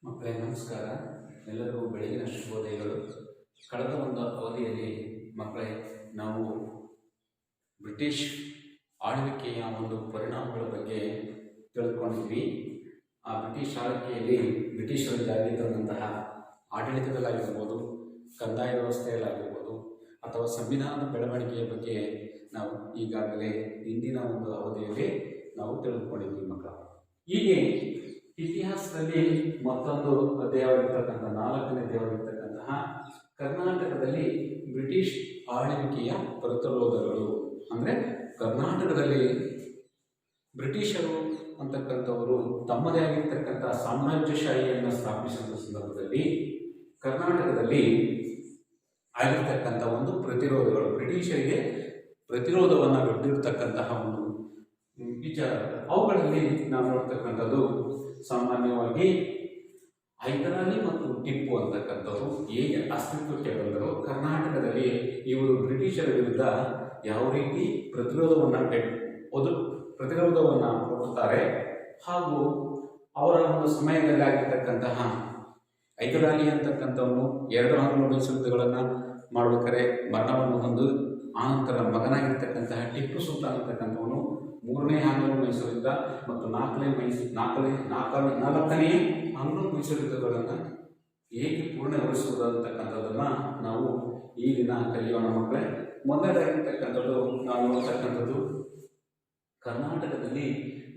ಮಕ್ಕಳೇ ನಮಸ್ಕಾರ. ಎಲ್ಲರಿಗೂ ಬೆಳಗಿನ ಶುಭೋದಯಗಳು. ಕಳೆದ ಒಂದು ಅವಧಿಯಲ್ಲಿ ಮಕ್ಕಳೇ ನಾವು ಬ್ರಿಟಿಷ್ ಆಳ್ವಿಕೆಯ ಒಂದು ಪರಿಣಾಮಗಳ ಬಗ್ಗೆ ತಿಳ್ಕೊಂಡಿದ್ವಿ. ಆ ಬ್ರಿಟಿಷ್ ಆಳ್ವಿಕೆಯಲ್ಲಿ ಬ್ರಿಟಿಷರು ಜಾರಿಗೆ ತಂದಂತಹ ಆಡಳಿತದಲ್ಲಾಗಿರ್ಬೋದು, ಕಂದಾಯ ವ್ಯವಸ್ಥೆಯಲ್ಲಾಗಿರ್ಬೋದು ಅಥವಾ ಸಂವಿಧಾನದ ಬೆಳವಣಿಗೆಯ ಬಗ್ಗೆ ನಾವು ಈಗಾಗಲೇ ಇಂದಿನ ಒಂದು ಅವಧಿಯಲ್ಲಿ ನಾವು ತಿಳಿದುಕೊಂಡಿದ್ವಿ ಮಕ್ಕಳ. ಹೀಗೆ ಇತಿಹಾಸದಲ್ಲಿ ಮತ್ತೊಂದು ಅಧ್ಯಾಯವಾಗಿರ್ತಕ್ಕಂಥ 4ನೇ ಅಧ್ಯಾಯವಾಗಿರ್ತಕ್ಕಂತಹ ಕರ್ನಾಟಕದಲ್ಲಿ ಬ್ರಿಟಿಷ್ ಆಳ್ವಿಕೆಯ ಪ್ರತಿರೋಧಗಳು, ಅಂದರೆ ಕರ್ನಾಟಕದಲ್ಲಿ ಬ್ರಿಟಿಷರು ಅಂತಕ್ಕಂಥವರು ತಮ್ಮದೇ ಆಗಿರ್ತಕ್ಕಂಥ ಸಾಮ್ರಾಜ್ಯಶಾಹಿಯನ್ನು ಸ್ಥಾಪಿಸಿದ ಸಂದರ್ಭದಲ್ಲಿ ಕರ್ನಾಟಕದಲ್ಲಿ ಆಗಿರ್ತಕ್ಕಂಥ ಒಂದು ಪ್ರತಿರೋಧಗಳು, ಬ್ರಿಟಿಷರಿಗೆ ಪ್ರತಿರೋಧವನ್ನು ಒಡ್ಡಿರ್ತಕ್ಕಂತಹ ಒಂದು ವಿಚಾರ. ಅವುಗಳಲ್ಲಿ ನಾವು ನೋಡ್ತಕ್ಕಂಥದ್ದು ಸಾಮಾನ್ಯವಾಗಿ ಹೈದರಾಲಿ ಮತ್ತು ಟಿಪ್ಪು ಅಂತಕ್ಕಂಥವ್ರು ಹೇಗೆ ಅಸ್ತಿತ್ವಕ್ಕೆ ಬಂದರು, ಕರ್ನಾಟಕದಲ್ಲಿ ಇವರು ಬ್ರಿಟಿಷರ ವಿರುದ್ಧ ಯಾವ ರೀತಿ ಪ್ರತಿರೋಧವನ್ನು ಕೊಡುತ್ತಾರೆ, ಹಾಗೂ ಅವರ ಒಂದು ಸಮಯದಲ್ಲಿ ಆಗಿರ್ತಕ್ಕಂತಹ ಹೈದರಾಲಿ ಅಂತಕ್ಕಂಥವನು 2 ಆಂಗ್ಲ ಯುದ್ಧಗಳನ್ನು ಮಾಡಬೇಕಾದ್ರೆ ಮರಣವನ್ನು ಹೊಂದು ಆನಂತರ ಮಗನಾಗಿರ್ತಕ್ಕಂತಹ ಟಿಪ್ಪು ಸುಲ್ತಾನ್ ಅಂತಕ್ಕಂಥವನು 3ನೇ ಆಂಗ್ಲ ಮೈಸೂರು ಯುದ್ಧ ಮತ್ತು 4ನೇ ಆಂಗ್ಲ ಮೈಸೂರು ಯುದ್ಧಗಳನ್ನು ಹೇಗೆ ಪೂರ್ಣಗೊಳಿಸುವುದು ಅಂತಕ್ಕಂಥದ್ದನ್ನು ನಾವು ಈ ದಿನ ಕಲಿಯೋಣ ಮಕ್ಕಳೇ. ಮೊದಲಾಗಿರ್ತಕ್ಕಂಥದ್ದು ನಾವು ನೋಡ್ತಕ್ಕಂಥದ್ದು ಕರ್ನಾಟಕದಲ್ಲಿ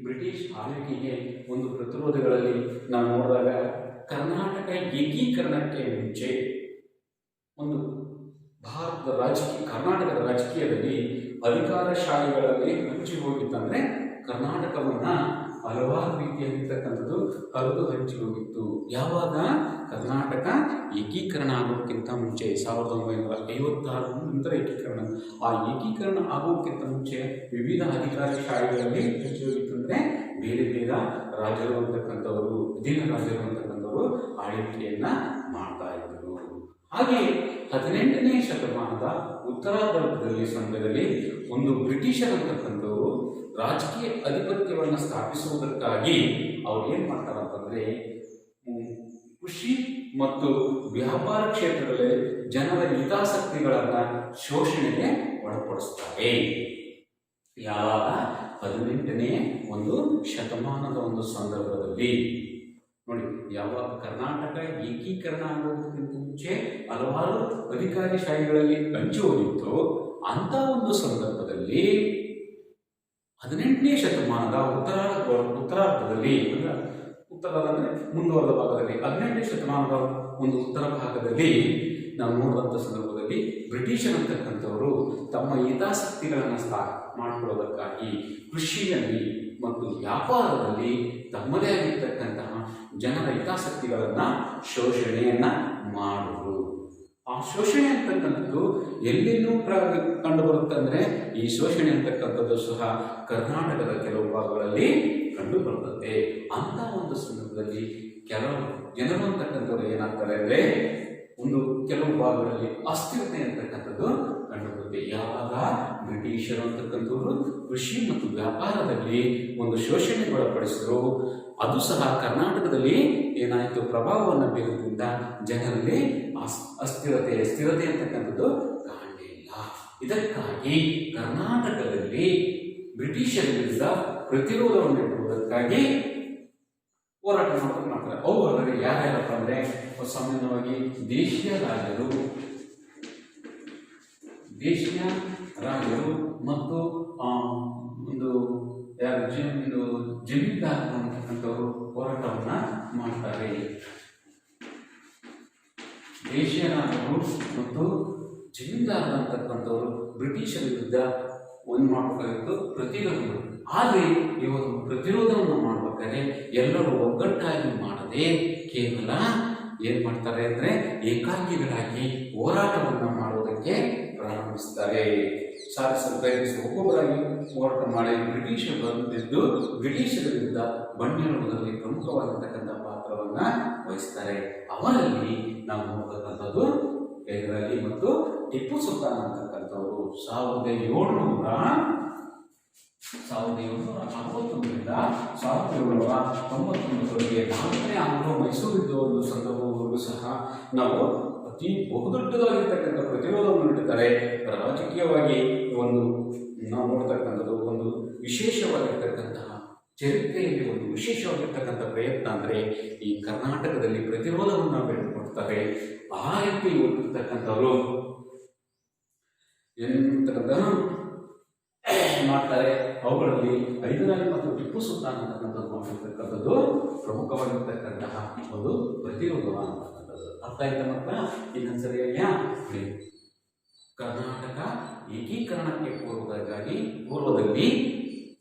ಬ್ರಿಟಿಷ್ ಆಳ್ವಿಕೆಗೆ ಒಂದು ಪ್ರತಿರೋಧಗಳಲ್ಲಿ ನಾವು ನೋಡಿದಾಗ ಕರ್ನಾಟಕ ಏಕೀಕರಣಕ್ಕೆ ಮುಂಚೆ ಒಂದು ಕರ್ನಾಟಕದ ರಾಜಕೀಯದಲ್ಲಿ ಅಧಿಕಾರಶಾಹಿಗಳಲ್ಲಿ ಹಂಚಿ ಹೋಗಿತ್ತಂದರೆ ಕರ್ನಾಟಕವನ್ನು ಹಲವಾರು ರೀತಿಯಾಗಿರ್ತಕ್ಕಂಥದ್ದು ಹಂಚಿ ಹೋಗಿತ್ತು. ಯಾವಾಗ ಕರ್ನಾಟಕ ಏಕೀಕರಣ ಆಗೋಕ್ಕಿಂತ ಮುಂಚೆ 1956 ನಂತರ ಏಕೀಕರಣ, ಆ ಏಕೀಕರಣ ಆಗೋಕ್ಕಿಂತ ಮುಂಚೆ ವಿವಿಧ ಅಧಿಕಾರಶಾಹಿಗಳಲ್ಲಿ ಹಂಚಿ ಹೋಗಿತ್ತು. ಅಂದರೆ ಬೇರೆ ಬೇರೆ ರಾಜರು ಅಂತಕ್ಕಂಥವರು, ಅಧೀನ ರಾಜರು ಅಂತಕ್ಕಂಥವರು ಆಳ್ವಿಕೆಯನ್ನು ಮಾಡ್ತಾ ಇದ್ದರು. ಹಾಗೆ 18ನೇ ಶತಮಾನದ ಉತ್ತರಾರ್ಧದಲ್ಲಿ ಸಮಯದಲ್ಲಿ ಒಂದು ಬ್ರಿಟಿಷರಂತಕ್ಕಂಥವರು ರಾಜಕೀಯ ಆಧಿಪತ್ಯವನ್ನು ಸ್ಥಾಪಿಸುವುದಕ್ಕಾಗಿ ಅವ್ರು ಏನು ಮಾಡ್ತಾರೆ ಅಂತಂದರೆ ಕೃಷಿ ಮತ್ತು ವ್ಯಾಪಾರ ಕ್ಷೇತ್ರಗಳಲ್ಲಿ ಜನರ ಹಿತಾಸಕ್ತಿಗಳನ್ನು ಶೋಷಣೆಗೆ ಒಳಪಡಿಸ್ತಾರೆ. ಯಾವಾಗ 18ನೇ ಒಂದು ಶತಮಾನದ ಒಂದು ಸಂದರ್ಭದಲ್ಲಿ ನೋಡಿ, ಯಾವಾಗ ಕರ್ನಾಟಕ ಏಕೀಕರಣ ಆಗೋದಕ್ಕಿಂತ ಮುಂಚೆ ಹಲವಾರು ಅಧಿಕಾರಿಶಾಹಿಗಳಲ್ಲಿ ಹಂಚಿ ಹೋಗಿತ್ತು, ಅಂಥ ಒಂದು ಸಂದರ್ಭದಲ್ಲಿ 18ನೇ ಶತಮಾನದ ಉತ್ತರಾರ್ಧದಲ್ಲಿ, ಉತ್ತರದ ಮುಂದುವರೆದ ಭಾಗದಲ್ಲಿ 18ನೇ ಶತಮಾನದ ಒಂದು ಉತ್ತರ ಭಾಗದಲ್ಲಿ ನಾವು ನೋಡುವಂಥ ಸಂದರ್ಭದಲ್ಲಿ ಬ್ರಿಟಿಷರಂತಕ್ಕಂಥವರು ತಮ್ಮ ಹಿತಾಸಕ್ತಿಗಳನ್ನು ಮಾಡಿಕೊಳ್ಳೋದಕ್ಕಾಗಿ ಕೃಷಿಯಲ್ಲಿ ಮತ್ತು ವ್ಯಾಪಾರದಲ್ಲಿ ತಮ್ಮದೇ ಆಗಿರ್ತಕ್ಕಂತಹ ಜನರ ಹಿತಾಸಕ್ತಿಗಳನ್ನು ಶೋಷಣೆಯನ್ನು ಮಾಡಿದ್ರು. ಆ ಶೋಷಣೆ ಅಂತಕ್ಕಂಥದ್ದು ಎಲ್ಲೆಲ್ಲೂ ಕಂಡು ಬರುತ್ತಂದರೆ ಈ ಶೋಷಣೆ ಅಂತಕ್ಕಂಥದ್ದು ಸಹ ಕರ್ನಾಟಕದ ಕೆಲವು ಭಾಗಗಳಲ್ಲಿ ಕಂಡು ಬರುತ್ತದೆ. ಅಂಥ ಒಂದು ಸಂದರ್ಭದಲ್ಲಿ ಕೆಲವು ಜನರು ಅಂತಕ್ಕಂಥವ್ರು ಏನಾಗ್ತಾರೆ ಅಂದರೆ ಒಂದು ಕೆಲವು ಭಾಗಗಳಲ್ಲಿ ಅಸ್ಥಿರತೆ ಅಂತಕ್ಕಂಥದ್ದು ಕಂಡುಬರುತ್ತೆ. ಯಾವಾಗ ಬ್ರಿಟಿಷರು ಅಂತಕ್ಕಂಥವ್ರು ಕೃಷಿ ಮತ್ತು ವ್ಯಾಪಾರದಲ್ಲಿ ಒಂದು ಶೋಷಣೆಗೊಳಪಡಿಸಿದ್ರು, ಅದು ಸಹ ಕರ್ನಾಟಕದಲ್ಲಿ ಏನಾಯಿತು, ಪ್ರಭಾವವನ್ನು ಬೀರೋದ್ರಿಂದ ಜನರಲ್ಲಿ ಸ್ಥಿರತೆ ಅಂತಕ್ಕಂಥದ್ದು ಕಾಣಲಿಲ್ಲ. ಇದಕ್ಕಾಗಿ ಕರ್ನಾಟಕದಲ್ಲಿ ಬ್ರಿಟಿಷರ ವಿರುದ್ಧ ಪ್ರತಿರೋಧವನ್ನು ಇಡುವುದಕ್ಕಾಗಿ ಹೋರಾಟ ಮಾಡ್ತಾರೆ. ಅವುಗಳಲ್ಲಿ ಯಾರ್ಯಾರಪ್ಪ ಅಂದರೆ ಸಾಮಾನ್ಯವಾಗಿ ದೇಶೀಯ ರಾಜರು ಮತ್ತು ಒಂದು ಜಮೀನ್ದಾರರು ಅಂತಕ್ಕಂಥವರು ಹೋರಾಟವನ್ನು ಮಾಡ್ತಾರೆ. ದೇಶೀಯ ರಾಜರು ಮತ್ತು ಜಮೀನ್ದಾರರು ಅಂತಕ್ಕಂಥವರು ಬ್ರಿಟಿಷರ ವಿರುದ್ಧ ಒಂದು ಮಾಡಬೇಕಾಗಿತ್ತು ಪ್ರತಿರೋಧಗಳು. ಆದರೆ ಇವರು ಪ್ರತಿರೋಧವನ್ನು ಮಾಡಬೇಕಾದ್ರೆ ಎಲ್ಲರೂ ಒಗ್ಗಟ್ಟಾಗಿ ಮಾಡದೆ ಕೇವಲ ಏನು ಮಾಡ್ತಾರೆ ಅಂದರೆ ಏಕಾಂಗಿಗಳಾಗಿ ಹೋರಾಟವನ್ನು ಮಾಡುವುದಕ್ಕೆ ಪ್ರಾರಂಭಿಸ್ತಾರೆ. ಸಾಧಿಸಲು ಪ್ರಯತ್ನಿಸಿ ಒಬ್ಬೊಬ್ಬರಾಗಿ ಹೋರಾಟ ಮಾಡಿ ಬ್ರಿಟಿಷರು ಬಂದಿದ್ದು ಬ್ರಿಟಿಷರ ವಿರುದ್ಧ ಬಣ್ಣಿಡುವುದರಲ್ಲಿ ಪ್ರಮುಖವಾಗಿರ್ತಕ್ಕಂಥ ಪಾತ್ರವನ್ನು ವಹಿಸ್ತಾರೆ. ಅವರಲ್ಲಿ ನಾವು ನೋಡತಕ್ಕಂಥದ್ದು ಹೈದರಾಲಿ ಮತ್ತು ಟಿಪ್ಪು ಸುಲ್ತಾನ್ ಅಂತಕ್ಕಂಥವರು 1761ರಿಂದ 1791 4ನೇ ಆಂಗ್ಲೋ ಮೈಸೂರು ಯುದ್ಧದ ಸಂದರ್ಭದವರೆಗೂ ಸಹ ನಾವು ಅತಿ ಬಹುದೊಡ್ಡದಾಗಿರ್ತಕ್ಕಂಥ ಪ್ರತಿರೋಧವನ್ನು ನೀಡುತ್ತಾರೆ. ರಾಜಕೀಯವಾಗಿ ಒಂದು ನಾವು ನೋಡ್ತಕ್ಕಂಥದ್ದು ಒಂದು ವಿಶೇಷವಾಗಿರ್ತಕ್ಕಂತಹ ಚರಿತ್ರೆಯಲ್ಲಿ ಒಂದು ವಿಶೇಷವಾಗಿರ್ತಕ್ಕಂಥ ಪ್ರಯತ್ನ ಅಂದರೆ ಈ ಕರ್ನಾಟಕದಲ್ಲಿ ಪ್ರತಿರೋಧವನ್ನು ಬೆಳೆದುಕೊಡ್ತಾರೆ. ಆ ರೀತಿ ಓದಿರ್ತಕ್ಕಂಥವರು ಏನಿರ್ತಕ್ಕಂಥ ಮಾಡ್ತಾರೆ. ಅವುಗಳಲ್ಲಿ ಹೈದರಾಲಿ ಮತ್ತು ಟಿಪ್ಪು ಸುಲ್ತಾನ್ ಅಂತಕ್ಕಂಥದ್ದು ಮಾಡಿರ್ತಕ್ಕಂಥದ್ದು ಪ್ರಮುಖವಾಗಿರ್ತಕ್ಕಂತಹ ಒಂದು ಪ್ರತಿರೋಧ ಅಂತಕ್ಕಂಥದ್ದು. ಅರ್ಥ ಆಯ್ತಾ ಮಕ್ಕಳ? ಇನ್ನೊಂದ್ಸರಿ ಕರ್ನಾಟಕ ಏಕೀಕರಣಕ್ಕೆ ಪೂರ್ವದಲ್ಲಿ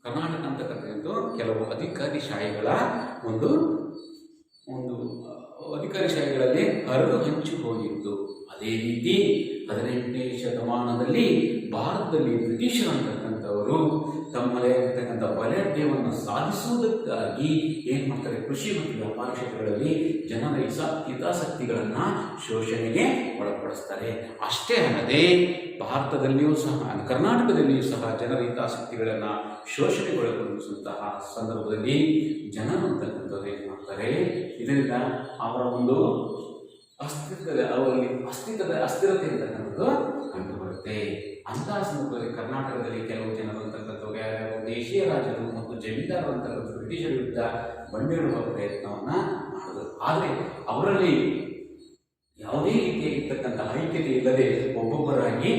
ಕರ್ನಾಟಕ ಅಂತಕ್ಕಂಥದ್ದು ಕೆಲವು ಅಧಿಕಾರಿಶಾಹಿಗಳ ಒಂದು ಅಧಿಕಾರಿಶಾಹಿಗಳಲ್ಲಿ ಹರಿದು ಹಂಚಿ ಹೋಗಿತ್ತು. ಅದೇ ರೀತಿ 18ನೇ ಶತಮಾನದಲ್ಲಿ ಭಾರತದಲ್ಲಿ ಬ್ರಿಟಿಷರು ಅಂತಕ್ಕಂಥವರು ತಮ್ಮದೇ ಇರತಕ್ಕಂಥ ಬಲಾಢ್ಯವನ್ನು ಸಾಧಿಸುವುದಕ್ಕಾಗಿ ಏನು ಮಾಡ್ತಾರೆ, ಕೃಷಿ ಮತ್ತು ವ್ಯಾಪಾರ ಕ್ಷೇತ್ರಗಳಲ್ಲಿ ಜನರ ಹಿತಾಸಕ್ತಿಗಳನ್ನು ಶೋಷಣೆಗೆ ಒಳಪಡಿಸ್ತಾರೆ. ಅಷ್ಟೇ ಅಲ್ಲದೆ ಭಾರತದಲ್ಲಿಯೂ ಸಹ ಕರ್ನಾಟಕದಲ್ಲಿಯೂ ಸಹ ಜನರ ಹಿತಾಸಕ್ತಿಗಳನ್ನು ಶೋಷಣೆಗೊಳಪಡಿಸುವಂತಹ ಸಂದರ್ಭದಲ್ಲಿ ಜನರು ಅಂತಕ್ಕಂಥದ್ದು ಏನು ಮಾಡ್ತಾರೆ, ಇದರಿಂದ ಅವರ ಒಂದು ಅವರಲ್ಲಿ ಅಸ್ಥಿರತೆ ಇರ್ತಕ್ಕಂಥದ್ದು ಕಂಡುಬರುತ್ತೆ. ಅಂತಹ ಸಂದರ್ಭದಲ್ಲಿ ಕರ್ನಾಟಕದಲ್ಲಿ ಕೆಲವು ಜನರು ಅಂತಕ್ಕಂಥದ್ದು ದೇಶೀಯ ರಾಜರು ಮತ್ತು ಜಮೀನ್ದಾರರು ಅಂತಕ್ಕಂಥ ಬ್ರಿಟಿಷರ ವಿರುದ್ಧ ಬಂಡೇಳುವ ಪ್ರಯತ್ನವನ್ನು ಮಾಡಿದರು. ಆದರೆ ಅವರಲ್ಲಿ ಯಾವುದೇ ರೀತಿಯಾಗಿರ್ತಕ್ಕಂಥ ಐಕ್ಯತೆ ಇಲ್ಲದೆ ಒಬ್ಬೊಬ್ಬರಾಗಿ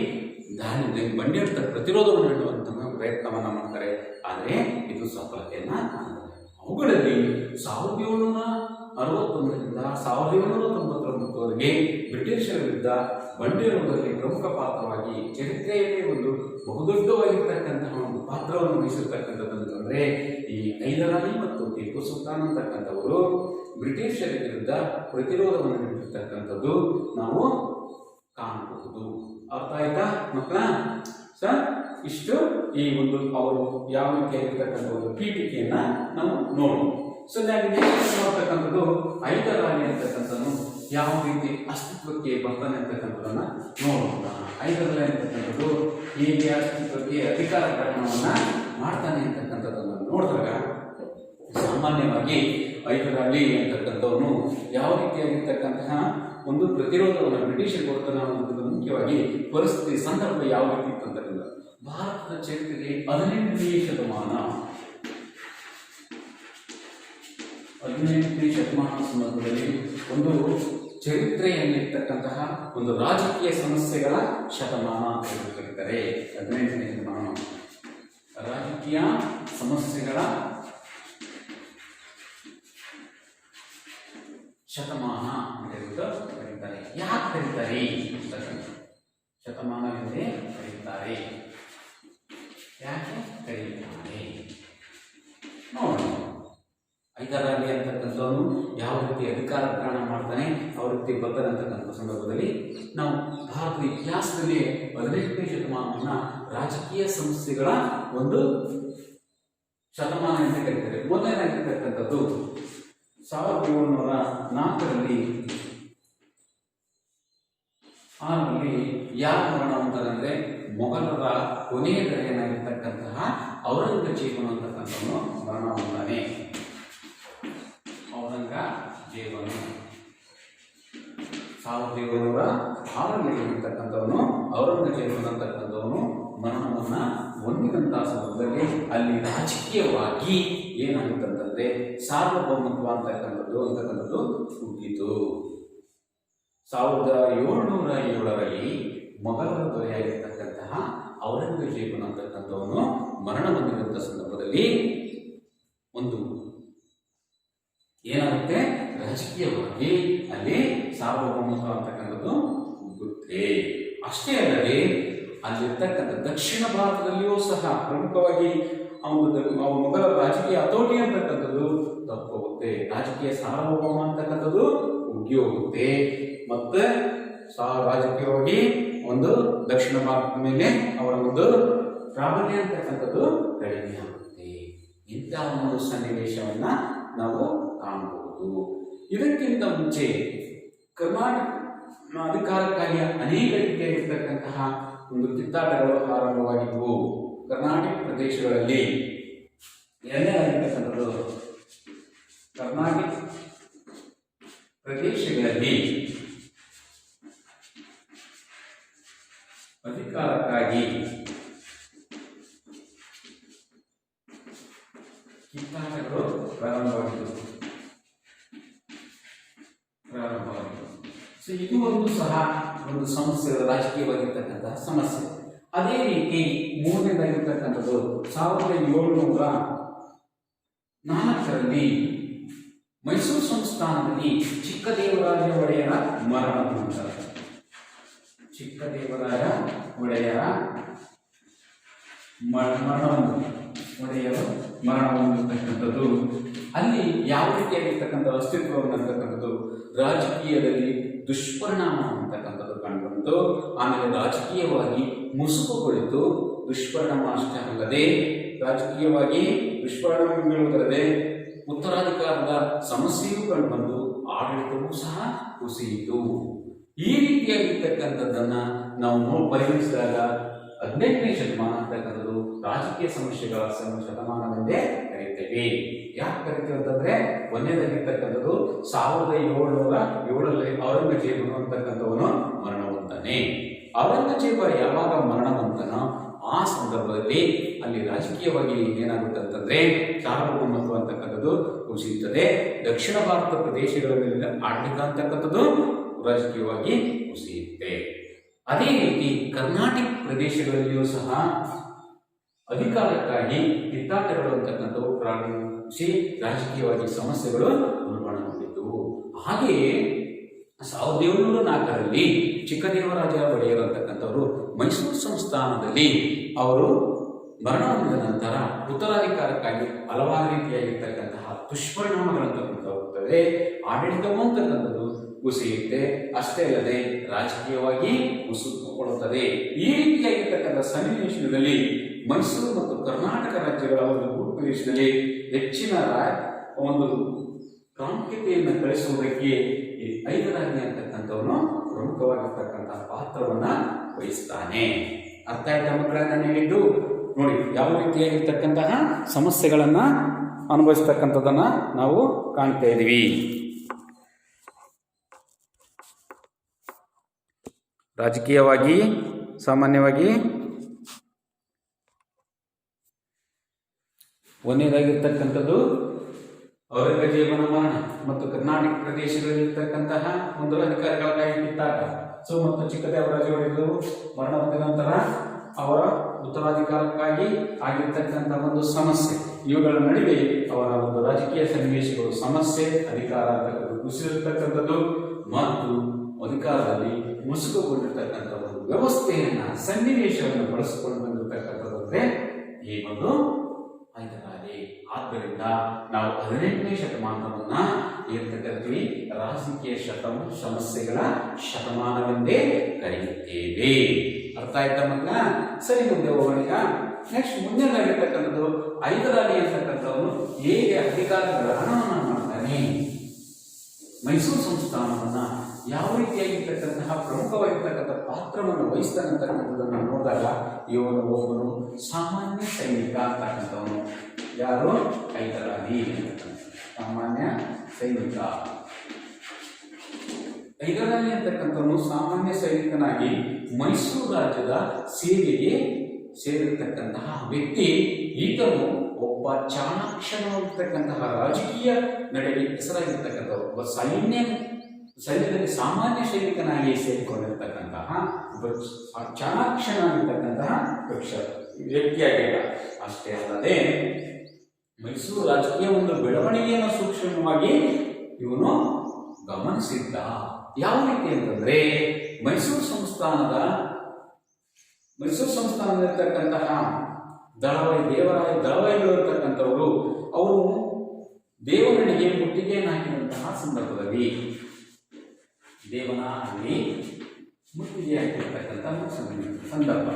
ಬಂಡೇಳ್ತ ಪ್ರತಿರೋಧವನ್ನು ನೀಡುವಂಥ ಪ್ರಯತ್ನವನ್ನು ಮಾಡ್ತಾರೆ. ಆದರೆ ಇದು ಸಫಲತೆಯನ್ನು ಕಾಣುತ್ತದೆ. ಅವುಗಳಲ್ಲಿ 1761ರಿಂದ 1799ವರೆಗೆ ಬ್ರಿಟಿಷರ ವಿರುದ್ಧ ಬಂಡೇಳುವುದರಲ್ಲಿ ಪ್ರಮುಖ ಪಾತ್ರವಾಗಿ ಚರಿತ್ರೆಯಲ್ಲಿ ಒಂದು ಬಹುದೊಡ್ಡವಾಗಿರ್ತಕ್ಕಂತಹ ಒಂದು ಪಾತ್ರವನ್ನು ವಹಿಸಿರ್ತಕ್ಕಂಥದ್ದು ಅಂತಂದರೆ ಈ ಹೈದರಾಲಿ ಮತ್ತು ಟಿಪ್ಪು ಸುಲ್ತಾನ್ ಅಂತಕ್ಕಂಥವರು ಬ್ರಿಟಿಷರ ವಿರುದ್ಧ ಪ್ರತಿರೋಧವನ್ನು ನೀಡಿರ್ತಕ್ಕಂಥದ್ದು ನಾವು ಕಾಣಬಹುದು. ಅರ್ಥ ಆಯ್ತಾ ಮಕ್ಕಳ? ಇಷ್ಟು ಈ ಒಂದು ಅವರು ಯಾವ ರೀತಿಯಾಗಿರ್ತಕ್ಕಂಥ ಒಂದು ಪೀಠಿಕೆಯನ್ನು ನಾವು ನೋಡೋಣ. ನೋಡ್ತಕ್ಕಂಥದ್ದು ಹೈದರಾಲಿ ಅಂತಕ್ಕಂಥದ್ದು ಯಾವ ರೀತಿ ಅಸ್ತಿತ್ವಕ್ಕೆ ಬರ್ತಾನೆ ಅಂತಕ್ಕಂಥದ್ದನ್ನು ನೋಡೋಣ. ಹೈದರಾಲಿ ಅಂತಕ್ಕಂಥದ್ದು ಹೇಗೆ ಅಸ್ತಿತ್ವಕ್ಕೆ ಅಧಿಕಾರ ಗ್ರಹಣವನ್ನು ಮಾಡ್ತಾನೆ ಅಂತಕ್ಕಂಥದ್ದನ್ನು ನೋಡಿದಾಗ ಸಾಮಾನ್ಯವಾಗಿ ಹೈದರಾಲಿ ಅಂತಕ್ಕಂಥವನು ಯಾವ ರೀತಿಯಾಗಿರ್ತಕ್ಕಂತಹ ಒಂದು ಪ್ರತಿರೋಧವನ್ನು ಬ್ರಿಟಿಷರು ಕೊಡ್ತಾನೆ ಅನ್ನೋದು ಮುಖ್ಯವಾಗಿ ಪರಿಸ್ಥಿತಿ ಸಂದರ್ಭ ಯಾವ ರೀತಿ ಇತ್ತಂತಕ್ಕಂಥ ಭಾರತದ ಚರಿತ್ರೆಗೆ 18ನೇ ಶತಮಾನ ಸಂದರ್ಭದಲ್ಲಿ ಒಂದು ಚರಿತ್ರೆಯಲ್ಲಿರ್ತಕ್ಕಂತಹ ಒಂದು ರಾಜಕೀಯ ಸಮಸ್ಯೆಗಳ ಶತಮಾನ ಅಂತ ಕರೀತಾರೆ. 18ನೇ ಶತಮಾನ ರಾಜಕೀಯ ಸಮಸ್ಯೆಗಳ ಶತಮಾನ ಅಂತ ಕರೀತಾರೆ. ಯಾಕೆ ಕರೀತಾರೆ? ಶತಮಾನವೆಂದೇ ಕರೀತಾರೆ. ಯಾಕೆ ಕರೀತಾರೆ ನೋಡೋಣ. ಹೈದರಾಲಿ ಅಂತಕ್ಕಂಥವನು ಯಾವ ರೀತಿ ಅಧಿಕಾರ ಗ್ರಹಣ ಮಾಡ್ತಾನೆ, ಯಾವ ರೀತಿ ಬರ್ತಾನೆ ಅಂತಕ್ಕಂಥ ಸಂದರ್ಭದಲ್ಲಿ ನಾವು ಭಾರತದ ಇತಿಹಾಸದಲ್ಲಿ 18ನೇ ಶತಮಾನವನ್ನು ರಾಜಕೀಯ ಸಮಸ್ಯೆಗಳ ಒಂದು ಶತಮಾನ ಅಂತ ಕರೀತಾರೆ. ಮೊದಲನೇದಾಗಿರ್ತಕ್ಕಂಥದ್ದು 1704ರಲ್ಲಿ ಯಾರು ಮರಣ ಅಂತಾರಂದ್ರೆ ಮೊಘಲರ ಕೊನೆಯ ದೊರೆಯನಾಗಿರ್ತಕ್ಕಂತಹ ಔರಂಗಜೇಬನು ಅಂತಕ್ಕಂಥವನು ಮರಣ ಹೊಂದಾನೆ. ಔರಂಗಜೇಬನು 1706ರಲ್ಲಿ ಇರ್ತಕ್ಕಂಥವನು ಔರಂಗಜೇಬನು ಅಂತಕ್ಕಂಥವನು ಮರಣವನ್ನು ಹೊಂದಿದಂತಹ ಸಂದರ್ಭದಲ್ಲಿ ಅಲ್ಲಿ ರಾಜಕೀಯವಾಗಿ ಏನಾಗುತ್ತಂತಂದ್ರೆ ಸಾರ್ವಭೌಮತ್ವ ಅಂತಕ್ಕಂಥದ್ದು ಹುಟ್ಟಿತು. 1707ರಲ್ಲಿ ಮೊಘಲರ ದೊರೆಯಾಗಿರ್ತಕ್ಕಂತಹ ಔರಂಗಜೇಬನು ಅಂತಕ್ಕಂಥವನು ಮರಣ ಹೊಂದಿದಂಥ ಸಂದರ್ಭದಲ್ಲಿ ಒಂದು ಏನಾಗುತ್ತೆ, ರಾಜಕೀಯವಾಗಿ ಅಲ್ಲಿ ಸಾರ್ವಭೌಮತ್ವ ಅಂತಕ್ಕಂಥದ್ದು ಹುಟ್ಟುತ್ತೆ. ಅಷ್ಟೇ ಅಲ್ಲದೆ ಅಲ್ಲಿರ್ತಕ್ಕಂಥ ದಕ್ಷಿಣ ಭಾರತದಲ್ಲಿಯೂ ಸಹ ಪ್ರಮುಖವಾಗಿ ಮೊಘಲ ರಾಜಕೀಯ ಹತೋಟಿ ಅಂತಕ್ಕಂಥದ್ದು ತಪ್ಪೋಗುತ್ತೆ. ರಾಜಕೀಯ ಸಾರ್ವಭೌಮ ಅಂತಕ್ಕಂಥದ್ದು ಉಗ್ಗಿ ಹೋಗುತ್ತೆ. ಮತ್ತೆ ರಾಜಕೀಯವಾಗಿ ಒಂದು ದಕ್ಷಿಣ ಭಾರತದ ಮೇಲೆ ಅವರ ಒಂದು ಪ್ರಾಬಲ್ಯ ಅಂತಕ್ಕಂಥದ್ದು ಕಡಿಮೆ ಆಗುತ್ತೆ. ಇಂತಹ ಒಂದು ಸನ್ನಿವೇಶವನ್ನ ನಾವು ಕಾಣಬಹುದು. ಇದಕ್ಕಿಂತ ಮುಂಚೆ ಕರ್ನಾಟಕ ಅಧಿಕಾರಕ್ಕಾಗಿ ಅನೇಕ ರೀತಿಯಾಗಿರ್ತಕ್ಕಂತಹ ಒಂದು ಕಿತ್ತಾಟಗಳು ಆರಂಭವಾಗಿದ್ದವು. ಕರ್ನಾಟಕ ಪ್ರದೇಶಗಳಲ್ಲಿ ಎರಡನೇದಾಗಿರ್ತಕ್ಕಂಥದ್ದು ಕರ್ನಾಟಕ ಪ್ರದೇಶಗಳಲ್ಲಿ ಅಧಿಕಾರಕ್ಕಾಗಿ ಕಿತ್ತಾಟಗಳು ಪ್ರಾರಂಭವಾಗಿದ್ದವು. ಸೊ ಇದು ಒಂದು ಸಹ ಒಂದು ಸಮಸ್ಯೆ, ರಾಜಕೀಯವಾಗಿರ್ತಕ್ಕಂತಹ ಸಮಸ್ಯೆ. ಅದೇ ರೀತಿ ಮೂರನೇದಾಗಿರ್ತಕ್ಕಂಥದ್ದು 1704ರಲ್ಲಿ ಮೈಸೂರು ಸಂಸ್ಥಾನದಲ್ಲಿ ಚಿಕ್ಕದೇವರಾಯ ಒಡೆಯರ ಮರಣ ಹೊಂದುತ್ತಾರೆ. ಚಿಕ್ಕದೇವರಾಯ ಒಡೆಯರ ಮರಣ ಹೊಂದಿರ್ತಕ್ಕಂಥದ್ದು ಅಲ್ಲಿ ಯಾವ ರೀತಿಯಾಗಿರ್ತಕ್ಕಂಥ ಅಸ್ತಿತ್ವವನ್ನು ಅಂತಕ್ಕಂಥದ್ದು ರಾಜಕೀಯದಲ್ಲಿ ದುಷ್ಪರಿಣಾಮ ಅಂತಕ್ಕಂಥದ್ದು ಕಂಡುಬಂತು. ಆಮೇಲೆ ರಾಜಕೀಯವಾಗಿ ಮುಸುಕುಗೊಳಿತು. ದುಷ್ಪರಿಣಾಮ ಅಷ್ಟೇ ಅಲ್ಲದೆ ರಾಜಕೀಯವಾಗಿ ದುಷ್ಪರಿಣಾಮ ಬೀಳುವುದಲ್ಲದೆ ಉತ್ತರಾಧಿಕಾರದ ಸಮಸ್ಯೆಯೂ ಕಂಡುಬಂದು ಆಡಳಿತವೂ ಸಹ ಕುಸಿಯಿತು. ಈ ರೀತಿಯಾಗಿರ್ತಕ್ಕಂಥದ್ದನ್ನ ನಾವು ಪರಿಗಣಿಸಿದಾಗ 18ನೇ ಶತಮಾನ ಅಂತಕ್ಕಂಥದ್ದು ರಾಜಕೀಯ ಸಮಸ್ಯೆಗಳ ಶತಮಾನವೆಂದೇ ಕರೀತೇವೆ. ಯಾಕೆ ಕರಿತೀವಿ ಅಂತಂದ್ರೆ ಒಂದನೇದಾಗಿರ್ತಕ್ಕಂಥದ್ದು 1707ರಲ್ಲಿ ಔರಂಗಜೇಬನು ಅಂತಕ್ಕಂಥವನು ಮರಣ ಹೊಂತಾನೆ. ಔರಂಗಜೇಬ ಯಾವಾಗ ಮರಣ ಹೊಂತಾನೋ ಆ ಸಂದರ್ಭದಲ್ಲಿ ಅಲ್ಲಿ ರಾಜಕೀಯವಾಗಿ ಏನಾಗುತ್ತೆ ಅಂತಂದ್ರೆ ಸಾರ್ವಭೌಮತ್ವ ಅಂತಕ್ಕಂಥದ್ದು ಕುಸಿಯುತ್ತದೆ. ದಕ್ಷಿಣ ಭಾರತ ಪ್ರದೇಶಗಳಲ್ಲಿ ಆಡಳಿತ ಅಂತಕ್ಕಂಥದ್ದು ರಾಜಕೀಯವಾಗಿ ಕುಸಿಯುತ್ತೆ. ಅದೇ ರೀತಿ ಕರ್ನಾಟಕ ಪ್ರದೇಶಗಳಲ್ಲಿಯೂ ಸಹ ಅಧಿಕಾರಕ್ಕಾಗಿ ಕಿತ್ತಾಟಗಳು ಅಂತಕ್ಕಂಥವು ಪ್ರಾರಂಭಿಸಿ ರಾಜಕೀಯವಾಗಿ ಸಮಸ್ಯೆಗಳು ಉಲ್ಬಣಗೊಂಡಿದ್ದವು. ಹಾಗೆಯೇ 1704ರಲ್ಲಿ ಚಿಕ್ಕದೇವರಾಜ ಒಡೆಯರ್ ಅಂತಕ್ಕಂಥವರು ಮೈಸೂರು ಸಂಸ್ಥಾನದಲ್ಲಿ ಅವರು ಮರಣ ಹೊಂದಿದ ನಂತರ ಉತ್ತರಾಧಿಕಾರಕ್ಕಾಗಿ ಹಲವಾರು ರೀತಿಯಾಗಿರ್ತಕ್ಕಂತಹ ದುಷ್ಪರಿಣಾಮಗಳಂತಕ್ಕಂಥವುತ್ತವೆ. ಆಡಳಿತವು ಅಂತಕ್ಕಂಥದ್ದು ಕುಸಿಯುತ್ತೆ. ಅಷ್ಟೇ ಅಲ್ಲದೆ ರಾಜಕೀಯವಾಗಿ ಮುಸುಕುಕೊಳ್ಳುತ್ತದೆ. ಈ ರೀತಿಯಾಗಿರ್ತಕ್ಕಂಥ ಸನ್ನಿವೇಶದಲ್ಲಿ ಮೈಸೂರು ಮತ್ತು ಕರ್ನಾಟಕ ರಾಜ್ಯಗಳ ಒಂದು ಭೂಪ್ರದೇಶದಲ್ಲಿ ಹೆಚ್ಚಿನ ಒಂದು ಪ್ರಾಮುಖ್ಯತೆಯನ್ನು ಕಳಿಸುವುದಕ್ಕೆ ಈ ಐದರಾಜ್ಯ ಅಂತಕ್ಕಂಥವನು ಪ್ರಮುಖವಾಗಿರ್ತಕ್ಕಂತಹ ಪಾತ್ರವನ್ನ ವಹಿಸ್ತಾನೆ. ಅರ್ಥ ಆಯ್ತಾ ಮಕ್ಕಳ? ನಾನು ಹೇಳಿದ್ದು ನೋಡಿ, ಯಾವ ರೀತಿಯಾಗಿರ್ತಕ್ಕಂತಹ ಸಮಸ್ಯೆಗಳನ್ನ ಅನುಭವಿಸ್ತಕ್ಕಂಥದ್ದನ್ನ ನಾವು ಕಾಣ್ತಾ ಇದ್ದೀವಿ. ರಾಜಕೀಯವಾಗಿ ಸಾಮಾನ್ಯವಾಗಿ ಒಂದನೇದಾಗಿರ್ತಕ್ಕಂಥದ್ದು ಔರಂಗಜೇಬನ ಮರಣ ಮತ್ತು ಕರ್ನಾಟಕ ಪ್ರದೇಶದಲ್ಲಿರ್ತಕ್ಕಂತಹ ಮುಂದುವರಿದ ಕಿತ್ತಾಟ. ಸೊ ಮತ್ತು ಚಿಕ್ಕದೇವರಾಜ ಒಡೆಯರು ಮರಣ ಹೊಂದಿದ ನಂತರ ಅವರ ಉತ್ತರಾಧಿಕಾರಕ್ಕಾಗಿ ಆಗಿರ್ತಕ್ಕಂಥ ಒಂದು ಸಮಸ್ಯೆ, ಇವುಗಳ ನಡುವೆ ಅವರ ಒಂದು ರಾಜಕೀಯ ಸನ್ನಿವೇಶಗಳು, ಸಮಸ್ಯೆ, ಅಧಿಕಾರ ಅಂತಕ್ಕಂಥದ್ದು ಕುಸಿದಿರ್ತಕ್ಕಂಥದ್ದು ಮತ್ತು ಅಧಿಕಾರದಲ್ಲಿ ಮುಸುಕುಗೊಂಡಿರ್ತಕ್ಕಂಥ ಒಂದು ವ್ಯವಸ್ಥೆಯನ್ನ, ಸನ್ನಿವೇಶವನ್ನು ಬಳಸಿಕೊಂಡು ಬಂದಿರತಕ್ಕಂಥದ್ದೇ ಈ ಒಂದು ಐದರಾಜೆ. ಆದ್ದರಿಂದ ನಾವು 18ನೇ ಶತಮಾನವನ್ನ ಏನಂತ ಕರಿತೀವಿ? ರಾಜಕೀಯ ಸಮಸ್ಯೆಗಳ ಶತಮಾನವೆಂದೇ ಕರೆಯುತ್ತೇವೆ. ಅರ್ಥ ಆಯ್ತಾ ಮಕ್ಕಳ? ಸರಿ, ಮುಂದೆ ಹೋಗೋಣ. ನೆಕ್ಸ್ಟ್ ಮುಂದಿನದಾಗಿರ್ತಕ್ಕಂಥದ್ದು ಐದರಾಜೆ ಅಂತಕ್ಕಂಥವನು ಹೇಗೆ ಅಧಿಕಾರ ಗ್ರಹಣವನ್ನು ಮಾಡ್ತಾನೆ, ಮೈಸೂರು ಸಂಸ್ಥಾನವನ್ನ ಯಾವ ರೀತಿಯಾಗಿರ್ತಕ್ಕಂತಹ ಪ್ರಮುಖವಾಗಿರ್ತಕ್ಕಂಥ ಪಾತ್ರವನ್ನು ವಹಿಸ್ತಾನೆ ಅಂತಕ್ಕಂಥದ್ದನ್ನು ನೋಡಿದಾಗ ಇವನು ಒಬ್ಬನು ಸಾಮಾನ್ಯ ಸೈನಿಕ ಅಂತಕ್ಕಂಥವನು. ಯಾರು? ಐದರಾಲಿ ಅಂತಕ್ಕಂಥ ಸಾಮಾನ್ಯ ಸೈನಿಕ. ಐದರಾಲಿ ಅಂತಕ್ಕಂಥವನು ಸಾಮಾನ್ಯ ಸೈನಿಕನಾಗಿ ಮೈಸೂರು ರಾಜ್ಯದ ಸೇವೆಗೆ ಸೇರಿರ್ತಕ್ಕಂತಹ ವ್ಯಕ್ತಿ. ಈತನು ಒಬ್ಬ ಚಾಣಾಕ್ಷನಾಗಿರ್ತಕ್ಕಂತಹ ರಾಜಕೀಯ ನಡೆಗೆ ಹೆಸರಾಗಿರ್ತಕ್ಕಂಥ ಒಬ್ಬ ಸೈನ್ಯದಲ್ಲಿ ಸಾಮಾನ್ಯ ಸೈನಿಕನಾಗಿ ಸೇರಿಕೊಂಡಿರ್ತಕ್ಕಂತಹ ಚಾಣಾಕ್ಷನಾಗಿರ್ತಕ್ಕಂತಹ ವ್ಯಕ್ತಿಯಾಗಿಲ್ಲ. ಅಷ್ಟೇ ಅಲ್ಲದೆ ಮೈಸೂರು ರಾಜಕೀಯ ಒಂದು ಬೆಳವಣಿಗೆಯನ್ನು ಸೂಕ್ಷ್ಮವಾಗಿ ಇವನು ಗಮನಿಸಿದ್ದ. ಯಾವ ರೀತಿ ಅಂತಂದ್ರೆ ಮೈಸೂರು ಸಂಸ್ಥಾನದಲ್ಲಿರ್ತಕ್ಕಂತಹ ದಳವಾಯಿಗಳು ಇರ್ತಕ್ಕಂಥವರು ಅವರು ದೇವನಹಳ್ಳಿಗೆ ಮುತ್ತಿಗೆಯನ್ನು ಹಾಕಿದಂತಹ ಸಂದರ್ಭದಲ್ಲಿ ದೇವನಹಳ್ಳಿ ಮುತ್ತಿಗೆ ಹಾಕಿರ್ತಕ್ಕಂಥ ಸಂದರ್ಭ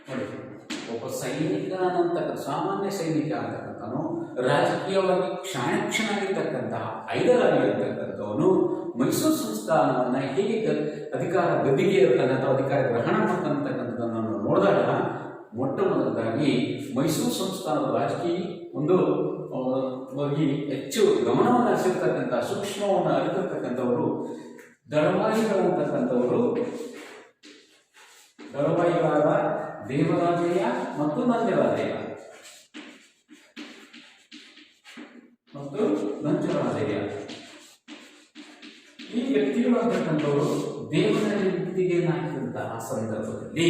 ನೋಡಿ, ಒಬ್ಬ ಸೈನಿಕ ಅಂತಕ್ಕಂಥ ಸಾಮಾನ್ಯ ಸೈನಿಕ ಅಂತಕ್ಕಂಥವನು ರಾಜಕೀಯವಾಗಿ ಕ್ಷಾಣಕ್ಷನಾಗಿರ್ತಕ್ಕಂತಹ ಐದರಾಲಿ ಇರ್ತಕ್ಕಂಥವನು ಮೈಸೂರು ಸಂಸ್ಥಾನವನ್ನ ಹೇಗೆ ಅಧಿಕಾರ ಗದ್ದಿಗೆ ಇರ್ತಾನೆ ಅಥವಾ ಅಧಿಕಾರ ಗ್ರಹಣ ಮಾಡ್ತಕ್ಕಂಥದ್ದನ್ನು ನೋಡಿದಾಗ ಮೊಟ್ಟ ಮೊದಲದಾಗಿ ಮೈಸೂರು ಸಂಸ್ಥಾನದ ರಾಜಕೀಯ ಒಂದು ಬಗ್ಗೆ ಹೆಚ್ಚು ಗಮನವನ್ನು ಹರಿಸಿರ್ತಕ್ಕಂಥ ಸೂಕ್ಷ್ಮವನ್ನು ಅರಿತಿರ್ತಕ್ಕಂಥವರು ದಳವಾಯಿಗಳಂತಕ್ಕಂಥವರು ದಳವಾಯಿಗಳಾದ ದೇವರಾಜಯ್ಯ ಮತ್ತು ನಂಜರಾಜಯ್ಯ ಈ ವ್ಯಕ್ತಿಗಳು ಅಂತಕ್ಕಂಥವರು ದೇವರಲ್ಲಿ ಮುತ್ತಿಗೆಯನ್ನಾಕಿದಂತಹ ಸಂದರ್ಭದಲ್ಲಿ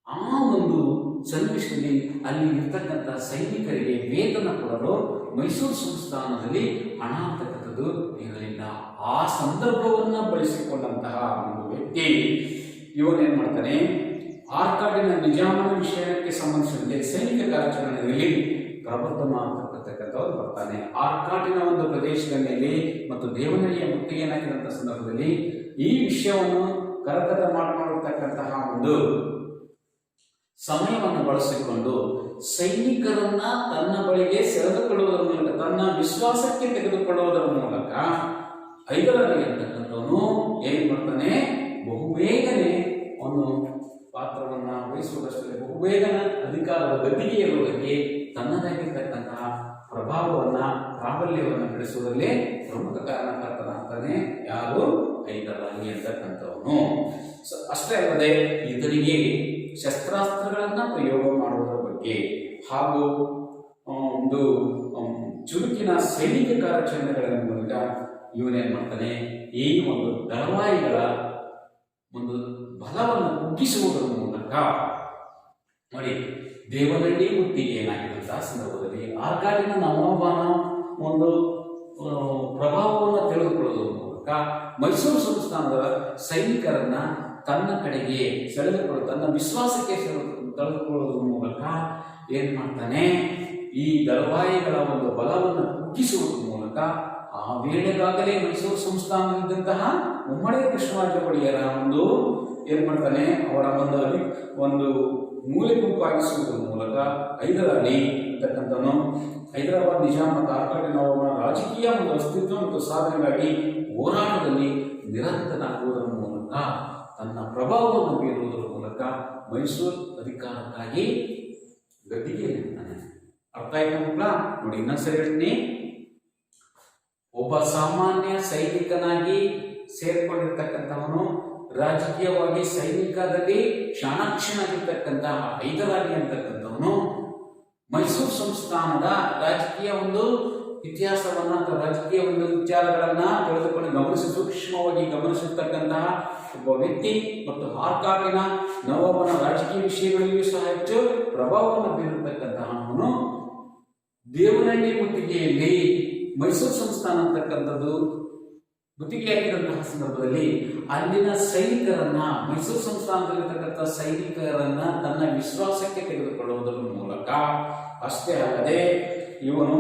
ಆ ಒಂದು ಸನ್ನಿವೇಶದಲ್ಲಿ ಅಲ್ಲಿ ಇರ್ತಕ್ಕಂಥ ಸೈನಿಕರಿಗೆ ವೇತನ ಕೊಡಲು ಮೈಸೂರು ಸಂಸ್ಥಾನದಲ್ಲಿ ಹಣ ಅಂತಕ್ಕಂಥದ್ದು ಇರಲಿಲ್ಲ. ಆ ಸಂದರ್ಭವನ್ನ ಬಳಸಿಕೊಂಡಂತಹ ಒಂದು ವ್ಯಕ್ತಿ ಇವನೇನ್ ಮಾಡ್ತಾನೆ, ಆರ್ಕಾಡಿನ ನಿಜಾಮನ ವಿಷಯಕ್ಕೆ ಸಂಬಂಧಿಸಿದಂತೆ ಸೈನಿಕ ಕಾರ್ಯಾಚರಣೆಯಲ್ಲಿ ಪ್ರಬುದ್ಧಮ ಅಂತಕ್ಕಂಥವ್ರು ಬರ್ತಾನೆ. ಆರ್ಕಾಡಿನ ಒಂದು ಪ್ರದೇಶದ ಮೇಲೆ ಮತ್ತು ದೇವನಹಳ್ಳಿಯ ಮುತ್ತಿಗೆಯನ್ನಾಕಿದಂಥ ಸಂದರ್ಭದಲ್ಲಿ ಈ ವಿಷಯವನ್ನು ಕರಕತ ಮಾಡಿಕೊಂಡಿರ್ತಕ್ಕಂತಹ ಒಂದು ಸಮಯವನ್ನು ಬಳಸಿಕೊಂಡು ಸೈನಿಕರನ್ನ ತನ್ನ ಬಳಿಗೆ ಸೆಳೆದುಕೊಳ್ಳುವುದರ ಮೂಲಕ, ತನ್ನ ವಿಶ್ವಾಸಕ್ಕೆ ತೆಗೆದುಕೊಳ್ಳುವುದರ ಮೂಲಕ ಹೈದರಾಲಿ ಅಂತಕ್ಕಂಥವನು ಏನ್ ಮಾಡ್ತಾನೆ, ಬಹುಬೇಗನೆ ಒಂದು ಪಾತ್ರವನ್ನ ವಹಿಸುವುದಷ್ಟೇ ಬಹುಬೇಗನ ಅಧಿಕಾರದ ಗದ್ದಿಗೆ ಇರುವುದಕ್ಕೆ ತನ್ನದಾಗಿರ್ತಕ್ಕಂತಹ ಪ್ರಭಾವವನ್ನ ಪ್ರಾಬಲ್ಯವನ್ನು ಬೆಳೆಸುವುದರಲ್ಲಿ ಪ್ರಮುಖ ಕಾರಣಕರ್ತನಾಗ್ತಾನೆ. ಯಾರು? ಹೈದರಾಲಿ ಅಂತಕ್ಕಂಥವನು. ಅಷ್ಟೇ ಅಲ್ಲದೆ ಇದರಿಗೆ ಶಸ್ತ್ರಾಸ್ತ್ರಗಳನ್ನ ಪ್ರಯೋಗ ಮಾಡುವುದರ ಬಗ್ಗೆ ಹಾಗೂ ಒಂದು ಚುರುಕಿನ ಸೈನಿಕ ಕಾರ್ಯಾಚರಣೆಗಳ ಮೂಲಕ ಇವನೇನ್ ಮಾಡ್ತಾನೆ, ಈ ಒಂದು ದಳವಾಯಿಗಳ ಒಂದು ಬಲವನ್ನು ಕುಗ್ಗಿಸುವುದರ ಮೂಲಕ ನೋಡಿ ದೇವನಹಳ್ಳಿ ಮುತ್ತಿಗೆ ಏನಾಗಿರುವಂತಹ ಸಂದರ್ಭದಲ್ಲಿ ಆರ್ಕಾಡಿನ ನವಾಬನ ಒಂದು ಪ್ರಭಾವವನ್ನು ತಿಳಿದುಕೊಳ್ಳುವುದರ ಮೂಲಕ ಮೈಸೂರು ಸಂಸ್ಥಾನದ ಸೈನಿಕರನ್ನ ತನ್ನ ಕಡೆಗೆ ಸೆಳೆದುಕೊಳ್ಳುವ, ತನ್ನ ವಿಶ್ವಾಸಕ್ಕೆ ತಳೆದುಕೊಳ್ಳುವುದರ ಮೂಲಕ ಏನ್ ಮಾಡ್ತಾನೆ, ಈ ದಳವಾಯಿಗಳ ಒಂದು ಬಲವನ್ನು ಕುಗ್ಗಿಸುವುದರ ಮೂಲಕ ಆ ವೇಳೆಗಾಗಲೇ ಮೈಸೂರು ಸಂಸ್ಥಾನದಲ್ಲಿದ್ದಂತಹ ಮುಮ್ಮಡಿ ಕೃಷ್ಣರಾಜ ಒಡೆಯರ ಒಂದು ಏನ್ ಮಾಡ್ತಾನೆ, ಅವರ ಒಂದು ಮೂಲೆ ಗುಂಪಾಗಿಸುವುದರ ಮೂಲಕ ಹೈದರಾಲಿ ಅಂತಕ್ಕಂಥವನು ಹೈದರಾಬಾದ್ ನಿಜಾಮ್ ಮತ್ತು ಆರ್ಕಾಡಿನ ರಾಜಕೀಯ ಒಂದು ಅಸ್ತಿತ್ವ ಮತ್ತು ಸಾಧನೆಗಾಗಿ ಹೋರಾಟದಲ್ಲಿ ನಿರತನಾಗುವುದರ ಮೂಲಕ ತನ್ನ ಪ್ರಭಾವವನ್ನು ಬೀರುವುದರ ಮೂಲಕ ಮೈಸೂರು ಅಧಿಕಾರಕ್ಕಾಗಿ ಗದ್ದಿಗೆ ನಿಲ್ತಾನೆ. ಅರ್ಥ ಆಯ್ತು ಮಕ್ಕಳ? ನೋಡಿ ಇನ್ನೊಂದ್ಸರಿ ಹೇಳ್ತೀನಿ, ಒಬ್ಬ ಸಾಮಾನ್ಯ ಸೈನಿಕನಾಗಿ ಸೇರ್ಕೊಂಡಿರ್ತಕ್ಕಂಥವನು ರಾಜಕೀಯವಾಗಿ ಸೈನಿಕರಲ್ಲಿ ಚಾಣಾಕ್ಷನಾಗಿರ್ತಕ್ಕಂತಹ ಹೈದರಾಲಿ ಅಂತಕ್ಕಂಥವನು ಮೈಸೂರು ಸಂಸ್ಥಾನದ ರಾಜಕೀಯ ಒಂದು ಇತಿಹಾಸವನ್ನ ಅಥವಾ ರಾಜಕೀಯ ಒಂದು ವಿಚಾರಗಳನ್ನ ತಿಳಿದುಕೊಂಡು ಸೂಕ್ಷ್ಮವಾಗಿ ಗಮನಿಸಿರ್ತಕ್ಕಂತಹ ಒಬ್ಬ ವ್ಯಕ್ತಿ ಮತ್ತು ಆರ್ಕಾಡಿನ ನವಾಬನ ರಾಜಕೀಯ ವಿಷಯಗಳಲ್ಲಿಯೂ ಸಹ ಹೆಚ್ಚು ಪ್ರಭಾವವನ್ನು ಬೀರಿರ್ತಕ್ಕಂತಹ ಅವನು ದೇವನಹಳ್ಳಿ ಮುತ್ತಿಗೆಯಲ್ಲಿ ಮೈಸೂರು ಸಂಸ್ಥಾನ ಅಂತಕ್ಕಂಥದ್ದು ಮುತ್ತಿಗೆಯಾಗಿದ್ದಂತಹ ಸಂದರ್ಭದಲ್ಲಿ ಅಲ್ಲಿನ ಸೈನಿಕರನ್ನ, ಮೈಸೂರು ಸಂಸ್ಥಾನದಲ್ಲಿರ್ತಕ್ಕಂಥ ಸೈನಿಕರನ್ನ ತನ್ನ ವಿಶ್ವಾಸಕ್ಕೆ ತೆಗೆದುಕೊಳ್ಳುವುದರ ಮೂಲಕ ಅಷ್ಟೇ ಅಲ್ಲದೆ ಇವನು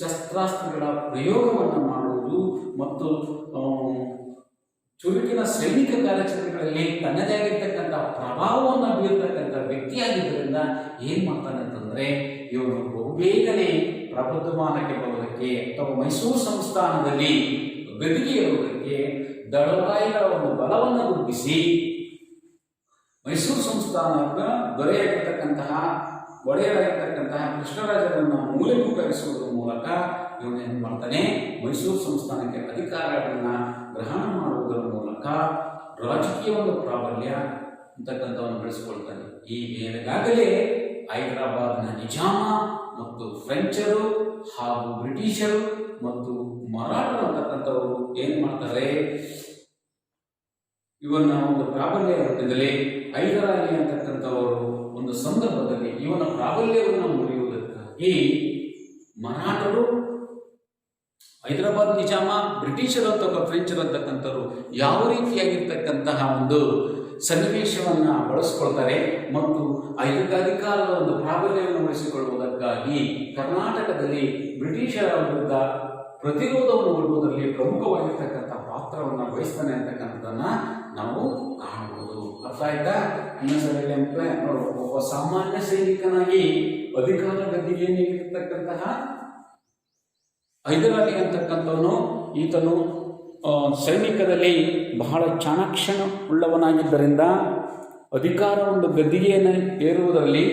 ಶಸ್ತ್ರಾಸ್ತ್ರಗಳ ಪ್ರಯೋಗವನ್ನು ಮಾಡುವುದು ಮತ್ತು ಚುರುಕಿನ ಸೈನಿಕ ಕಾರ್ಯಾಚರಣೆಗಳಲ್ಲಿ ತನ್ನದೇ ಆಗಿರ್ತಕ್ಕಂಥ ಪ್ರಭಾವವನ್ನು ಬೀರ್ತಕ್ಕಂಥ ವ್ಯಕ್ತಿಯಾಗಿದ್ದರಿಂದ ಏನ್ ಮಾಡ್ತಾನೆ ಅಂತಂದ್ರೆ, ಇವನು ಬಹುಬೇಗನೆ ಪ್ರಬುದ್ಧಮಾನಕ್ಕೆ ಬರುವುದಕ್ಕೆ ಅಥವಾ ಮೈಸೂರು ಸಂಸ್ಥಾನದಲ್ಲಿ ಗದಿಗೆ ಇರುವುದಕ್ಕೆ ದಳವಾಯಿಗಳ ಒಂದು ಬಲವನ್ನು ರೂಪಿಸಿ ಮೈಸೂರು ಸಂಸ್ಥಾನದ ದೊರೆಯಾಗಿರ್ತಕ್ಕಂತಹ ಒಡೆಯರಾಗಿರ್ತಕ್ಕಂತಹ ಕೃಷ್ಣರಾಜರನ್ನು ಮೂಲೆಗುಂಪಾಗಿಸುವುದರ ಮೂಲಕ ಇವನೇನು ಮಾಡ್ತಾನೆ, ಮೈಸೂರು ಸಂಸ್ಥಾನಕ್ಕೆ ಅಧಿಕಾರಗಳನ್ನ ಗ್ರಹಣ ಮಾಡುವುದರ ಮೂಲಕ ರಾಜಕೀಯ ಒಂದು ಪ್ರಾಬಲ್ಯ ಅಂತಕ್ಕಂಥವನ್ನು ಬೆಳೆಸಿಕೊಳ್ತಾನೆ. ಈ ವೇಳೆಗಾಗಲೇ ಹೈದರಾಬಾದ್ನ ನಿಜಾಮ ಮತ್ತು ಫ್ರೆಂಚರು ಹಾಗೂ ಬ್ರಿಟಿಷರು ಮತ್ತು ಮರಾಠರು ಅಂತಕ್ಕಂಥವರು ಏನ್ ಮಾಡ್ತಾರೆ, ಇವನ ಒಂದು ಪ್ರಾಬಲ್ಯ ಹೊಂದಿದಲ್ಲಿ ಹೈದರಾಲಿ ಅಂತಕ್ಕಂಥವರು ಒಂದು ಸಂದರ್ಭದಲ್ಲಿ ಇವನ ಪ್ರಾಬಲ್ಯವನ್ನು ಮುರಿಯುವುದಕ್ಕಾಗಿ ಮರಾಠರು, ಹೈದರಾಬಾದ್ ನಿಜಾಮ, ಬ್ರಿಟಿಷರು ಅಥವಾ ಫ್ರೆಂಚರು ಅಂತಕ್ಕಂಥವ್ರು ಯಾವ ರೀತಿಯಾಗಿರ್ತಕ್ಕಂತಹ ಒಂದು ಸನ್ನಿವೇಶವನ್ನ ಬಳಸಿಕೊಳ್ತಾರೆ ಮತ್ತು ಅಧಿಕಾರದ ಒಂದು ಪ್ರಾಬಲ್ಯವನ್ನು ಉಳಿಸಿಕೊಳ್ಳುವುದಕ್ಕಾಗಿ ಕರ್ನಾಟಕದಲ್ಲಿ ಬ್ರಿಟಿಷರ ವಿರುದ್ಧ ಪ್ರತಿರೋಧವನ್ನು ಒಡ್ಡುವುದರಲ್ಲಿ ಪ್ರಮುಖವಾಗಿರ್ತಕ್ಕಂಥ ಪಾತ್ರವನ್ನು ವಹಿಸ್ತಾನೆ ಅಂತಕ್ಕಂಥದ್ದನ್ನ ನಾವು ಕಾಣಬಹುದು. ಅರ್ಥ ಆಯ್ತಾ? ಇನ್ನೊಂದ್ಸರಿ ಒಬ್ಬ ಸಾಮಾನ್ಯ ಸೈನಿಕನಾಗಿ ಅಧಿಕಾರ ಗದ್ದಿಗೆ ನೀಡಿರ್ತಕ್ಕಂತಹ ಹೈದರಾಲಿ ಅಂತಕ್ಕಂಥವನು ಈತನು ಸೈನಿಕರಲ್ಲಿ ಬಹಳ ಚಾಣಾಕ್ಷಣ ಉಳ್ಳವನಾಗಿದ್ದರಿಂದ ಅಧಿಕಾರ ಒಂದು ಗದ್ದಿಗೆಯನ್ನು ಏರುವುದರಲ್ಲಿ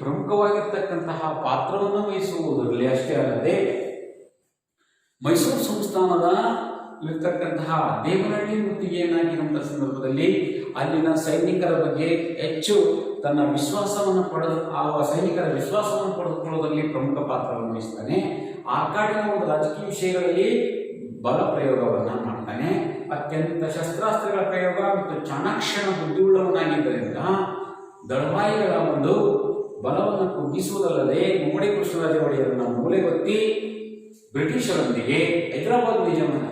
ಪ್ರಮುಖವಾಗಿರ್ತಕ್ಕಂತಹ ಪಾತ್ರವನ್ನು ವಹಿಸುವುದರಲ್ಲಿ ಅಷ್ಟೇ ಅಲ್ಲದೆ ಮೈಸೂರು ಸಂಸ್ಥಾನದಲ್ಲಿರ್ತಕ್ಕಂತಹ ದೇವನಹಳ್ಳಿ ಮುತ್ತಿಗೆಯನ್ನಾಗಿರುವಂತಹ ಸಂದರ್ಭದಲ್ಲಿ ಅಲ್ಲಿನ ಸೈನಿಕರ ಬಗ್ಗೆ ಹೆಚ್ಚು ತನ್ನ ವಿಶ್ವಾಸವನ್ನು ಆ ಸೈನಿಕರ ವಿಶ್ವಾಸವನ್ನು ಪಡೆದುಕೊಳ್ಳುವುದರಲ್ಲಿ ಪ್ರಮುಖ ಪಾತ್ರವನ್ನು ವಹಿಸ್ತಾನೆ. ಆರ್ಕಾಡಿನ ಒಂದು ರಾಜಕೀಯ ವಿಷಯಗಳಲ್ಲಿ ಬಲ ಪ್ರಯೋಗವನ್ನು ಮಾಡ್ತಾನೆ. ಅತ್ಯಂತ ಶಸ್ತ್ರಾಸ್ತ್ರಗಳ ಪ್ರಯೋಗ ಮತ್ತು ಚಾಣಾಕ್ಷನ ಬುದ್ಧಿಯುಳ್ಳವನಾಗಿದ್ದರಿಂದ ದಳವಾಯಿಗಳ ಒಂದು ಬಲವನ್ನು ಕುಗ್ಗಿಸುವುದಲ್ಲದೆ ಮುಮ್ಮಡಿ ಕೃಷ್ಣರಾಜ ಒಡೆಯರನ್ನು ಮೂಲೆಗೊತ್ತಿ ಬ್ರಿಟಿಷರೊಂದಿಗೆ ಹೈದರಾಬಾದ್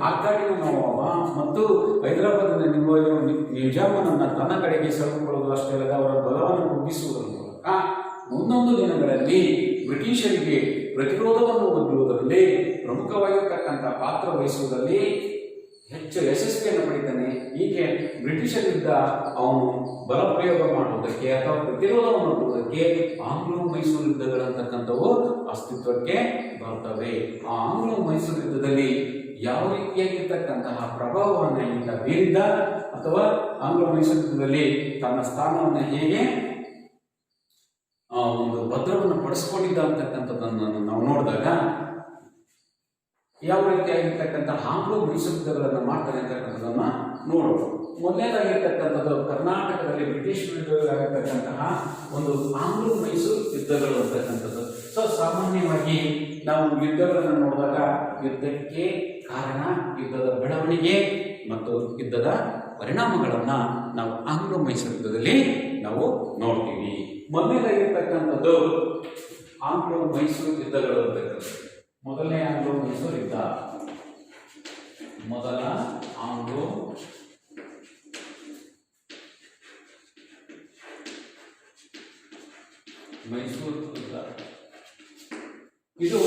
ಆರ್ಕಾಡಿನ ನವಾಬ ಮತ್ತು ಹೈದರಾಬಾದಿನ ನಿಜಾಮನನ್ನು ತನ್ನ ಕಡೆಗೆ ಸೆಳೆದುಕೊಳ್ಳುವುದು ಅಷ್ಟೇ ಅಲ್ಲದೆ ಅವರ ಬಲವನ್ನು ಕುಗ್ಗಿಸುವುದರ ಮೂಲಕ ಮುಂದೊಂದು ದಿನಗಳಲ್ಲಿ ಬ್ರಿಟಿಷರಿಗೆ ಪ್ರತಿರೋಧವನ್ನು ಒಡ್ಡುವುದರಲ್ಲಿ ಪ್ರಮುಖವಾಗಿರ್ತಕ್ಕಂಥ ಪಾತ್ರ ವಹಿಸುವುದರಲ್ಲಿ ಹೆಚ್ಚು ಯಶಸ್ವಿಯನ್ನು ಪಡಿತಾನೆ. ಹೀಗೆ ಬ್ರಿಟಿಷರಿಂದ ಅವನು ಬಲ ಪ್ರಯೋಗ ಮಾಡುವುದಕ್ಕೆ ಅಥವಾ ಪ್ರತಿರೋಧವನ್ನು ಮಾಡುವುದಕ್ಕೆ ಆಂಗ್ಲೋ ಮೈಸೂರು ಯುದ್ಧಗಳಂತಕ್ಕಂಥವು ಅಸ್ತಿತ್ವಕ್ಕೆ ಬರ್ತವೆ. ಆ ಆಂಗ್ಲೋ ಮೈಸೂರು ಯುದ್ಧದಲ್ಲಿ ಯಾವ ರೀತಿಯಾಗಿರ್ತಕ್ಕಂತಹ ಪ್ರಭಾವವನ್ನು ಈತ ಬೀರಿದ ಅಥವಾ ಆಂಗ್ಲೋ ಮೈಸೂರು ಯುದ್ಧದಲ್ಲಿ ತನ್ನ ಸ್ಥಾನವನ್ನು ಹೇಗೆ ಒಂದು ಭದ್ರವನ್ನು ಪಡಿಸ್ಕೊಂಡಿದ್ದ ಅಂತಕ್ಕಂಥದ್ದನ್ನು ನಾವು ನೋಡಿದಾಗ ಯಾವ ರೀತಿಯಾಗಿರ್ತಕ್ಕಂಥ ಆಂಗ್ಲೋ ಮೈಸೂರು ಯುದ್ಧಗಳನ್ನು ಮಾಡ್ತಾರೆ ಅಂತಕ್ಕಂಥದ್ದನ್ನು ನೋಡೋದು. ಮೊದಲನೇದಾಗಿರ್ತಕ್ಕಂಥದ್ದು ಕರ್ನಾಟಕದಲ್ಲಿ ಬ್ರಿಟಿಷ್ ವಿರುದ್ಧವಾಗಿರ್ತಕ್ಕಂತಹ ಒಂದು ಆಂಗ್ಲೋ ಮೈಸೂರು ಯುದ್ಧಗಳು ಅಂತಕ್ಕಂಥದ್ದು. ಸೊ ಸಾಮಾನ್ಯವಾಗಿ ನಾವು ಯುದ್ಧಗಳನ್ನು ನೋಡಿದಾಗ ಯುದ್ಧಕ್ಕೆ ಕಾರಣ, ಯುದ್ಧದ ಬೆಳವಣಿಗೆ ಮತ್ತು ಯುದ್ಧದ ಪರಿಣಾಮಗಳನ್ನು ನಾವು ಆಂಗ್ಲೋ ಮೈಸೂರು ಯುದ್ಧದಲ್ಲಿ ನಾವು ನೋಡ್ತೀವಿ. ಮೊದಲನೇದಾಗಿರ್ತಕ್ಕಂಥದ್ದು ಆಂಗ್ಲೋ ಮೈಸೂರು ಯುದ್ಧಗಳು ಅಂತಕ್ಕಂಥದ್ದು. ಮೊದಲನೇ ಆಂಗ್ಲೋ ಮೈಸೂರು ಯುದ್ಧ, ಮೊದಲ ಆಂಗ್ಲೋ ಮೈಸೂರು ಯುದ್ಧ ಇದು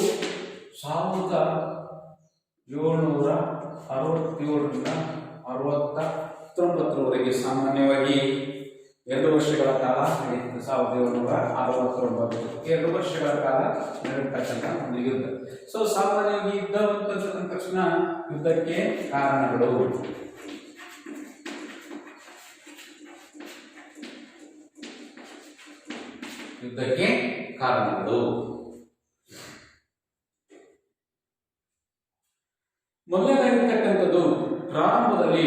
1767ರಿಂದ 69ರವರೆಗೆ ಸಾಮಾನ್ಯವಾಗಿ 2 ವರ್ಷಗಳ ಕಾಲ ನಡೆಯುತ್ತೆ. 1769 2 ವರ್ಷಗಳ ಕಾಲ ನಡೆಯತಕ್ಕಂಥ ಒಂದು ಯುದ್ಧ. ಸೊ ಸಾಮಾನ್ಯವಾಗಿ ಯುದ್ಧ ಅಂತ ತಕ್ಷಣ ಯುದ್ಧಕ್ಕೆ ಕಾರಣಗಳು, ಯುದ್ಧಕ್ಕೆ ಕಾರಣಗಳು ಮೊದಲನೇದಾಗಿರ್ತಕ್ಕಂಥದ್ದು ಪ್ರಾರಂಭದಲ್ಲಿ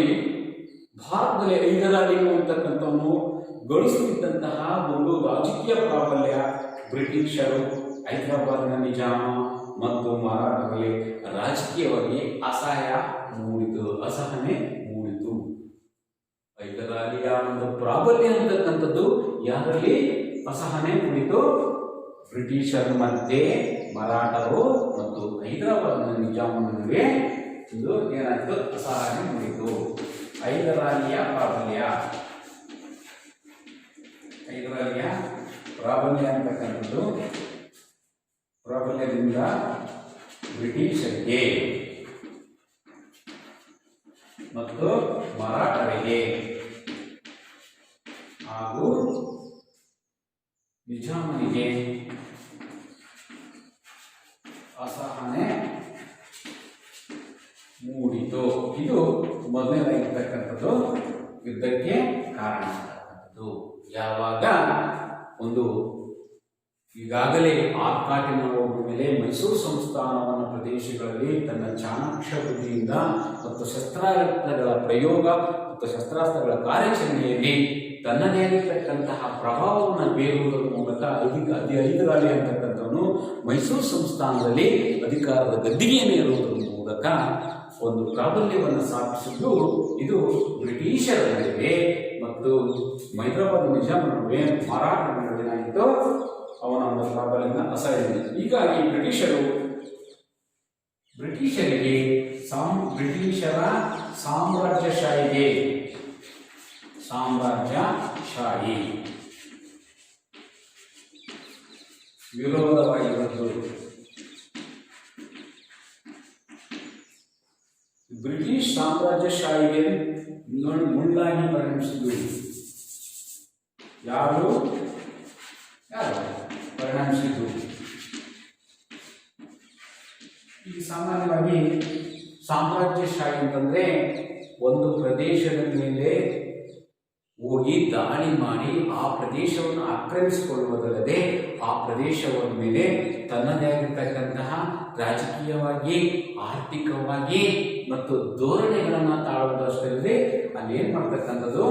ಭಾರತದಲ್ಲಿ ಹೈದರಾಲಿಗಳು ಅಂತಕ್ಕಂಥವನ್ನು ಗಳಿಸುತ್ತಿದ್ದಂತಹ ಒಂದು ರಾಜಕೀಯ ಪ್ರಾಬಲ್ಯ ಬ್ರಿಟಿಷರು ಹೈದರಾಬಾದಿನ ನಿಜಾಮ ಮತ್ತು ಮರಾಠರಲ್ಲಿ ರಾಜಕೀಯವಾಗಿ ಅಸಹನೆ ಮೂಡಿತು. ಹೈದರಾಲಿಯ ಒಂದು ಪ್ರಾಬಲ್ಯ ಅಂತಕ್ಕಂಥದ್ದು ಯಾರಲ್ಲಿ ಅಸಹನೆ ಮೂಡಿತು? ಬ್ರಿಟಿಷರ ಮಧ್ಯೆ ಮರಾಠರು ಮತ್ತು ಹೈದರಾಬಾದಿನ ನಿಜಾಮನ ನಡುವೆ ಇದು ಏನಾಯಿತು? ಅಸಹನೆ ಮೂಡಿತು. ಹೈದರಾಲಿಯ ಪ್ರಾಬಲ್ಯ ಅಂತಕ್ಕಂಥದ್ದು ಪ್ರಾಬಲ್ಯದಿಂದ ಬ್ರಿಟಿಷರಿಗೆ ಮತ್ತು ಮರಾಠರಿಗೆ ಹಾಗೂ ನಿಜಾಮನಿಗೆ ಅಸಹನೆ ಮೂಡಿತು. ಇದು ಮೊದಲನೇದಾಗಿರ್ತಕ್ಕಂಥದ್ದು ಯುದ್ಧಕ್ಕೆ ಕಾರಣ ಆಗ್ತಕ್ಕಂಥದ್ದು. ಯಾವಾಗ ಒಂದು ಈಗಾಗಲೇ ಆರ್ಕಾಟಿನ ಮೇಲೆ ಮೈಸೂರು ಸಂಸ್ಥಾನವನ್ನ ಪ್ರದೇಶಗಳಲ್ಲಿ ತನ್ನ ಚಾಣಾಕ್ಷ ಬುದ್ಧಿಯಿಂದ ಮತ್ತು ಶಸ್ತ್ರಾಸ್ತ್ರಗಳ ಪ್ರಯೋಗ ಮತ್ತು ಶಸ್ತ್ರಾಸ್ತ್ರಗಳ ಕಾರ್ಯಾಚರಣೆಯಲ್ಲಿ ತನ್ನದೇ ಆಗಿರ್ತಕ್ಕಂತಹ ಪ್ರಭಾವವನ್ನು ಬೀರುವುದರ ಮೂಲಕ ಹೈದರಾಲಿ ಅಂತಕ್ಕಂಥವನು ಮೈಸೂರು ಸಂಸ್ಥಾನದಲ್ಲಿ ಅಧಿಕಾರದ ಗದ್ದಿಗೆಯನ್ನು ಏರುವುದರ ಮೂಲಕ ಒಂದು ಪ್ರಾಬಲ್ಯವನ್ನು ಸ್ಥಾಪಿಸಿದ್ದು. ಇದು ಬ್ರಿಟಿಷರ ನಡುವೆ ಮತ್ತು ಹೈದರಾಬಾದ್ ನಿಜಾಮನ ನಡುವೆ ಮರಾಠರ ನಡುವೆ ಏನಾಗಿತ್ತು? ಅವನ ಒಂದು ಪ್ರಾಬಲ್ಯದ ಅಸಹ್ಯ. ಹೀಗಾಗಿ ಬ್ರಿಟಿಷರಿಗೆ ಬ್ರಿಟಿಷರ ಸಾಮ್ರಾಜ್ಯಶಾಹಿ ವಿರೋಧವಾಗಿರುವುದು. ಬ್ರಿಟಿಷ್ ಸಾಮ್ರಾಜ್ಯಶಾಹಿಗೆ ಮುಳ್ಳಾಗಿ ಪರಿಣಮಿಸಿದ್ದು ಯಾರು ಪರಿಣಮಿಸಿದ್ದು? ಈಗ ಸಾಮಾನ್ಯವಾಗಿ ಸಾಮ್ರಾಜ್ಯಶಾಹಿ ಅಂತಂದ್ರೆ ಒಂದು ಪ್ರದೇಶದ ಮೇಲೆ ಹೋಗಿ ದಾಳಿ ಮಾಡಿ ಆ ಪ್ರದೇಶವನ್ನು ಆಕ್ರಮಿಸಿಕೊಳ್ಳುವುದಲ್ಲದೆ ಆ ಪ್ರದೇಶದ ಮೇಲೆ ತನ್ನದೇ ಆಗಿರ್ತಕ್ಕಂತಹ ರಾಜಕೀಯವಾಗಿ, ಆರ್ಥಿಕವಾಗಿ ಮತ್ತು ಧೋರಣೆಗಳನ್ನು ತಾಳುವುದಷ್ಟಲ್ಲದೆ ಅಲ್ಲಿ ಏನ್ ಮಾಡ್ತಕ್ಕಂಥದ್ದು,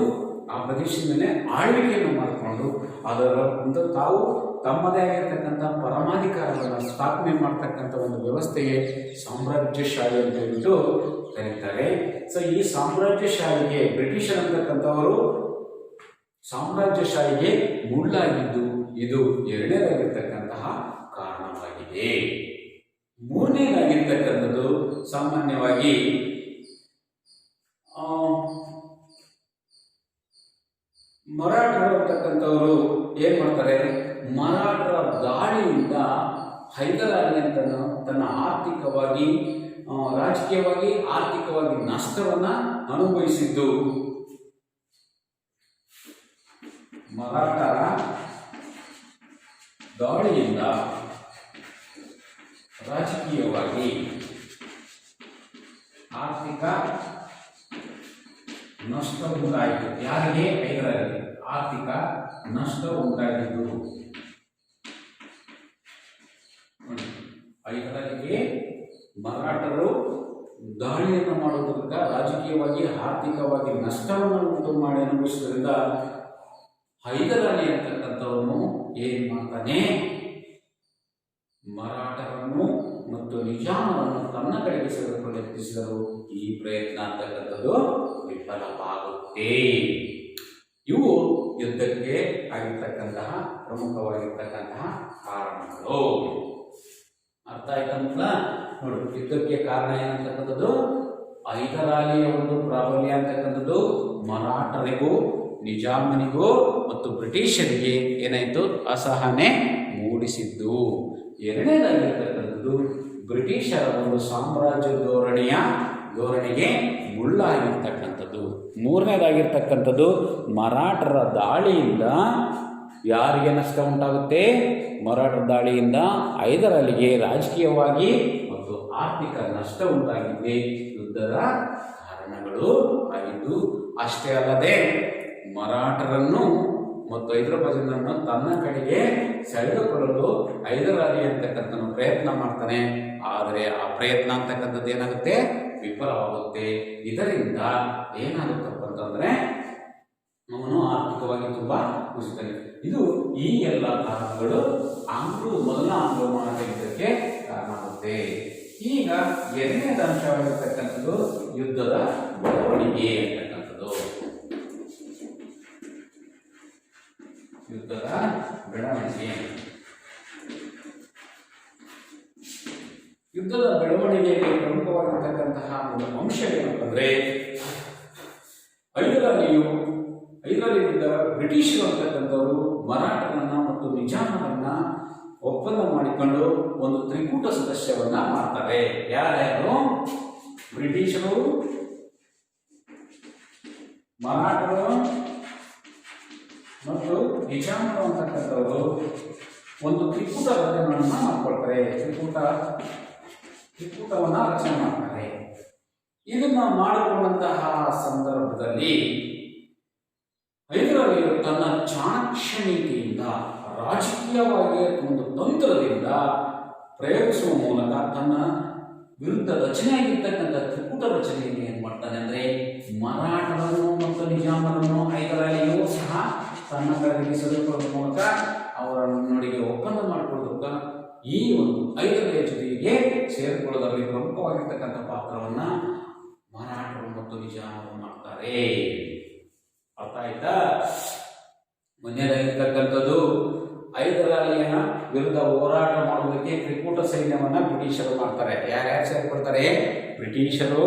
ಆ ಪ್ರದೇಶದ ಮೇಲೆ ಆಳ್ವಿಕೆಯನ್ನು ಮಾಡಿಕೊಂಡು ಅದರ ಒಂದು ತಾವು ತಮ್ಮದೇ ಆಗಿರ್ತಕ್ಕಂಥ ಪರಮಾಧಿಕಾರವನ್ನು ಸ್ಥಾಪನೆ ಮಾಡ್ತಕ್ಕಂಥ ಒಂದು ವ್ಯವಸ್ಥೆಗೆ ಸಾಮ್ರಾಜ್ಯಶಾಹಿ ಅಂತ ಹೇಳ್ಬಿಟ್ಟು ಕರೀತಾರೆ. ಸೊ ಈ ಸಾಮ್ರಾಜ್ಯಶಾಹಿಗೆ ಬ್ರಿಟಿಷರ್ ಅಂತಕ್ಕಂಥವರು ಸಾಮ್ರಾಜ್ಯಶಾಹಿಗೆ ಮುಳ್ಳಾಗಿದ್ದು ಇದು ಎರಡನೇದಾಗಿರ್ತಕ್ಕಂತಹ ಕಾರಣವಾಗಿದೆ. ಮೂರನೇದಾಗಿರ್ತಕ್ಕಂಥದ್ದು ಸಾಮಾನ್ಯವಾಗಿ ಮರಾಠರು ಅಂತಕ್ಕಂಥವರು ಏನ್ ಮಾಡ್ತಾರೆ, ಮರಾಠರ ದಾಳಿಯಿಂದ ಹೈದರಾಲಿ ಅಂತ ತನ್ನ ಆರ್ಥಿಕವಾಗಿ, ರಾಜಕೀಯವಾಗಿ, ಆರ್ಥಿಕವಾಗಿ ನಷ್ಟವನ್ನ ಅನುಭವಿಸಿದ್ದು. ಮರಾಠರ ದಾಳಿಯಿಂದ ರಾಜಕೀಯವಾಗಿ, ಆರ್ಥಿಕ ನಷ್ಟ ಉಂಟಾಯಿತು. ಯಾರಿಗೆ? ಹೈದರಾಲಿ. ಆರ್ಥಿಕ ನಷ್ಟ ಉಂಟಾಗಿದ್ದು ಹೈದರಾಲಿಗೆ ಮರಾಠರು ದಾಳಿಯನ್ನು ಮಾಡುವುದರಿಂದ ರಾಜಕೀಯವಾಗಿ, ಆರ್ಥಿಕವಾಗಿ ನಷ್ಟವನ್ನು ಉಂಟು ಮಾಡಿ ಅನುಭವಿಸುವುದರಿಂದ ಹೈದರಾಲಿ ಅಂತಕ್ಕಂಥವನು ಏನ್ ಮಾಡ್ತಾನೆ, ಮರಾಠರನ್ನು ಮತ್ತು ನಿಜಾಮರನ್ನು ತನ್ನ ಕಡೆಗೆ ಸೆಳೆದುಕೊಂಡು ಯತ್ನಿಸಿದರು. ಈ ಪ್ರಯತ್ನ ಅಂತಕ್ಕಂಥದ್ದು ವಿಫಲವಾಗುತ್ತೆ. ಇವು ಯುದ್ಧಕ್ಕೆ ಆಗಿರ್ತಕ್ಕಂತಹ ಪ್ರಮುಖವಾಗಿರ್ತಕ್ಕಂತಹ ಕಾರಣಗಳು. ಅರ್ಥ ಆಯ್ತಂತ ನೋಡಿ. ಯುದ್ಧಕ್ಕೆ ಕಾರಣ ಏನಂತಕ್ಕಂಥದ್ದು, ಹೈದರಾಲಿಯ ಒಂದು ಪ್ರಾಬಲ್ಯ ಅಂತಕ್ಕಂಥದ್ದು ಮರಾಠರಿಗೂ, ನಿಜಾಮನಿಗೂ ಮತ್ತು ಬ್ರಿಟಿಷರಿಗೆ ಏನಾಯಿತು, ಅಸಹನೆ ಮೂಡಿಸಿದ್ದು. ಎರಡನೇದಾಗಿರ್ತಕ್ಕಂಥದ್ದು ಬ್ರಿಟಿಷರ ಒಂದು ಸಾಮ್ರಾಜ್ಯ ಧೋರಣೆಗೆ ಮುಳ್ಳಾಗಿರ್ತಕ್ಕಂಥದ್ದು. ಮೂರನೇದಾಗಿರ್ತಕ್ಕಂಥದ್ದು ಮರಾಠರ ದಾಳಿಯಿಂದ ಯಾರಿಗೆ ನಷ್ಟ ಉಂಟಾಗುತ್ತೆ, ಮರಾಠರ ದಾಳಿಯಿಂದ ಹೈದರಾಲಿಗೆ ರಾಜಕೀಯವಾಗಿ ಮತ್ತು ಆರ್ಥಿಕ ನಷ್ಟ ಉಂಟಾಗಿದೆ. ಯುದ್ಧದ ಕಾರಣಗಳು ಆಗಿದ್ದು. ಅಷ್ಟೇ ಅಲ್ಲದೆ ಮರಾಠರನ್ನು ಮತ್ತು ಹೈದರಾಬಾದನ್ನು ತನ್ನ ಕಡೆಗೆ ಸೆಳೆದುಕೊಳ್ಳಲು ಹೈದರಾಲಿ ಅಂತಕ್ಕಂಥ ಪ್ರಯತ್ನ ಮಾಡ್ತಾನೆ. ಆದರೆ ಆ ಪ್ರಯತ್ನ ಅಂತಕ್ಕಂಥದ್ದು ಏನಾಗುತ್ತೆ, ವಿಫಲವಾಗುತ್ತೆ. ಇದರಿಂದ ಏನಾಗುತ್ತಪ್ಪ ಅಂತಂದ್ರೆ ಅವನು ಆರ್ಥಿಕವಾಗಿ ತುಂಬಾ ಕುಸಿತಾನೆ. ಇದು ಈ ಎಲ್ಲ ಕಾರಣಗಳು ಮೊದಲ ಆಂಗ್ಲೋ ಮಹಾಯುದ್ಧಕ್ಕೆ ಕಾರಣ ಆಗುತ್ತೆ. ಈಗ ಎರಡನೇ ಅಂಶವಾಗಿರ್ತಕ್ಕಂಥದ್ದು ಯುದ್ಧದ ಬೆಳವಣಿಗೆ ಅಂತಕ್ಕಂಥದ್ದು. ಯುದ್ಧದ ಬೆಳವಣಿಗೆ. ಯುದ್ಧದ ಬೆಳವಣಿಗೆಯಲ್ಲಿ ಪ್ರಮುಖವಾಗಿರ್ತಕ್ಕಂತಹ ಒಂದು ಅಂಶ ಏನಂತಂದ್ರೆ, ಹೈದರಾಲಿಯಿಂದ ಬ್ರಿಟಿಷರು ಅಂತಕ್ಕಂಥವರು ಮರಾಠರನ್ನ ಮತ್ತು ನಿಜಾಮರನ್ನ ಒಪ್ಪಂದ ಮಾಡಿಕೊಂಡು ಒಂದು ತ್ರಿಕೂಟ ಸದಸ್ಯವನ್ನ ಮಾಡ್ತಾರೆ. ಯಾರ್ಯಾರು? ಬ್ರಿಟಿಷರು, ಮರಾಠರು ಮತ್ತು ನಿಜಾಮರು ಅಂತಕ್ಕಂಥವರು ಒಂದು ತ್ರಿಕೂಟ ರಚನೆಯನ್ನ ಮಾಡ್ಕೊಳ್ತಾರೆ. ತ್ರಿಕೂಟವನ್ನ ರಚನೆ ಮಾಡ್ತಾರೆ. ಇದನ್ನ ಮಾಡಿಕೊಂಡಂತಹ ಸಂದರ್ಭದಲ್ಲಿ ಹೈದರಾಲಿಯು ತನ್ನ ಚಾಣಾಕ್ಷ ನೀತಿಯಿಂದ, ರಾಜಕೀಯವಾಗಿ ಒಂದು ತಂತ್ರದಿಂದ ಪ್ರಯೋಗಿಸುವ ಮೂಲಕ ತನ್ನ ವಿರುದ್ಧ ರಚನೆಯಾಗಿರ್ತಕ್ಕಂಥ ತ್ರಿಕೂಟ ರಚನೆಯನ್ನು ಏನ್ ಮಾಡ್ತಾನೆ ಅಂದ್ರೆ, ಮರಾಠರನ್ನು ಮತ್ತು ನಿಜಾಮರನ್ನು ಹೈದರಾಲಿಯು ಸಹ ತನ್ನ ಕಡೆಗೆ ಸೆಳೆದುಕೊಳ್ಳುವ ಮೂಲಕ ಅವರನ್ನೊಳಗೆ ಒಪ್ಪಂದ ಮಾಡಿಕೊಳ್ಳುವುದಕ್ಕ ಈ ಒಂದು ಹೈದರಾಲಿಯ ಜೊತೆಗೆ ಸೇರಿಕೊಳ್ಳುವುದರಲ್ಲಿ ಪ್ರಮುಖವಾಗಿರ್ತಕ್ಕಂಥ ಪಾತ್ರವನ್ನ ಮರಾಠರು ಮತ್ತು ನಿಜಾಮರು ಮಾಡ್ತಾರೆ. ಅರ್ಥ ಆಯ್ತಾ? ಮೊನ್ನೆದಾಗಿರ್ತಕ್ಕಂಥದ್ದು ಹೈದರಾಲಿಯ ವಿರುದ್ಧ ಹೋರಾಟ ಮಾಡುವುದಕ್ಕೆ ತ್ರಿಕೂಟ ಸೈನ್ಯವನ್ನ ಬ್ರಿಟಿಷರು ಮಾಡ್ತಾರೆ. ಯಾರ್ಯಾರು ಸೇರಿಕೊಳ್ತಾರೆ? ಬ್ರಿಟಿಷರು,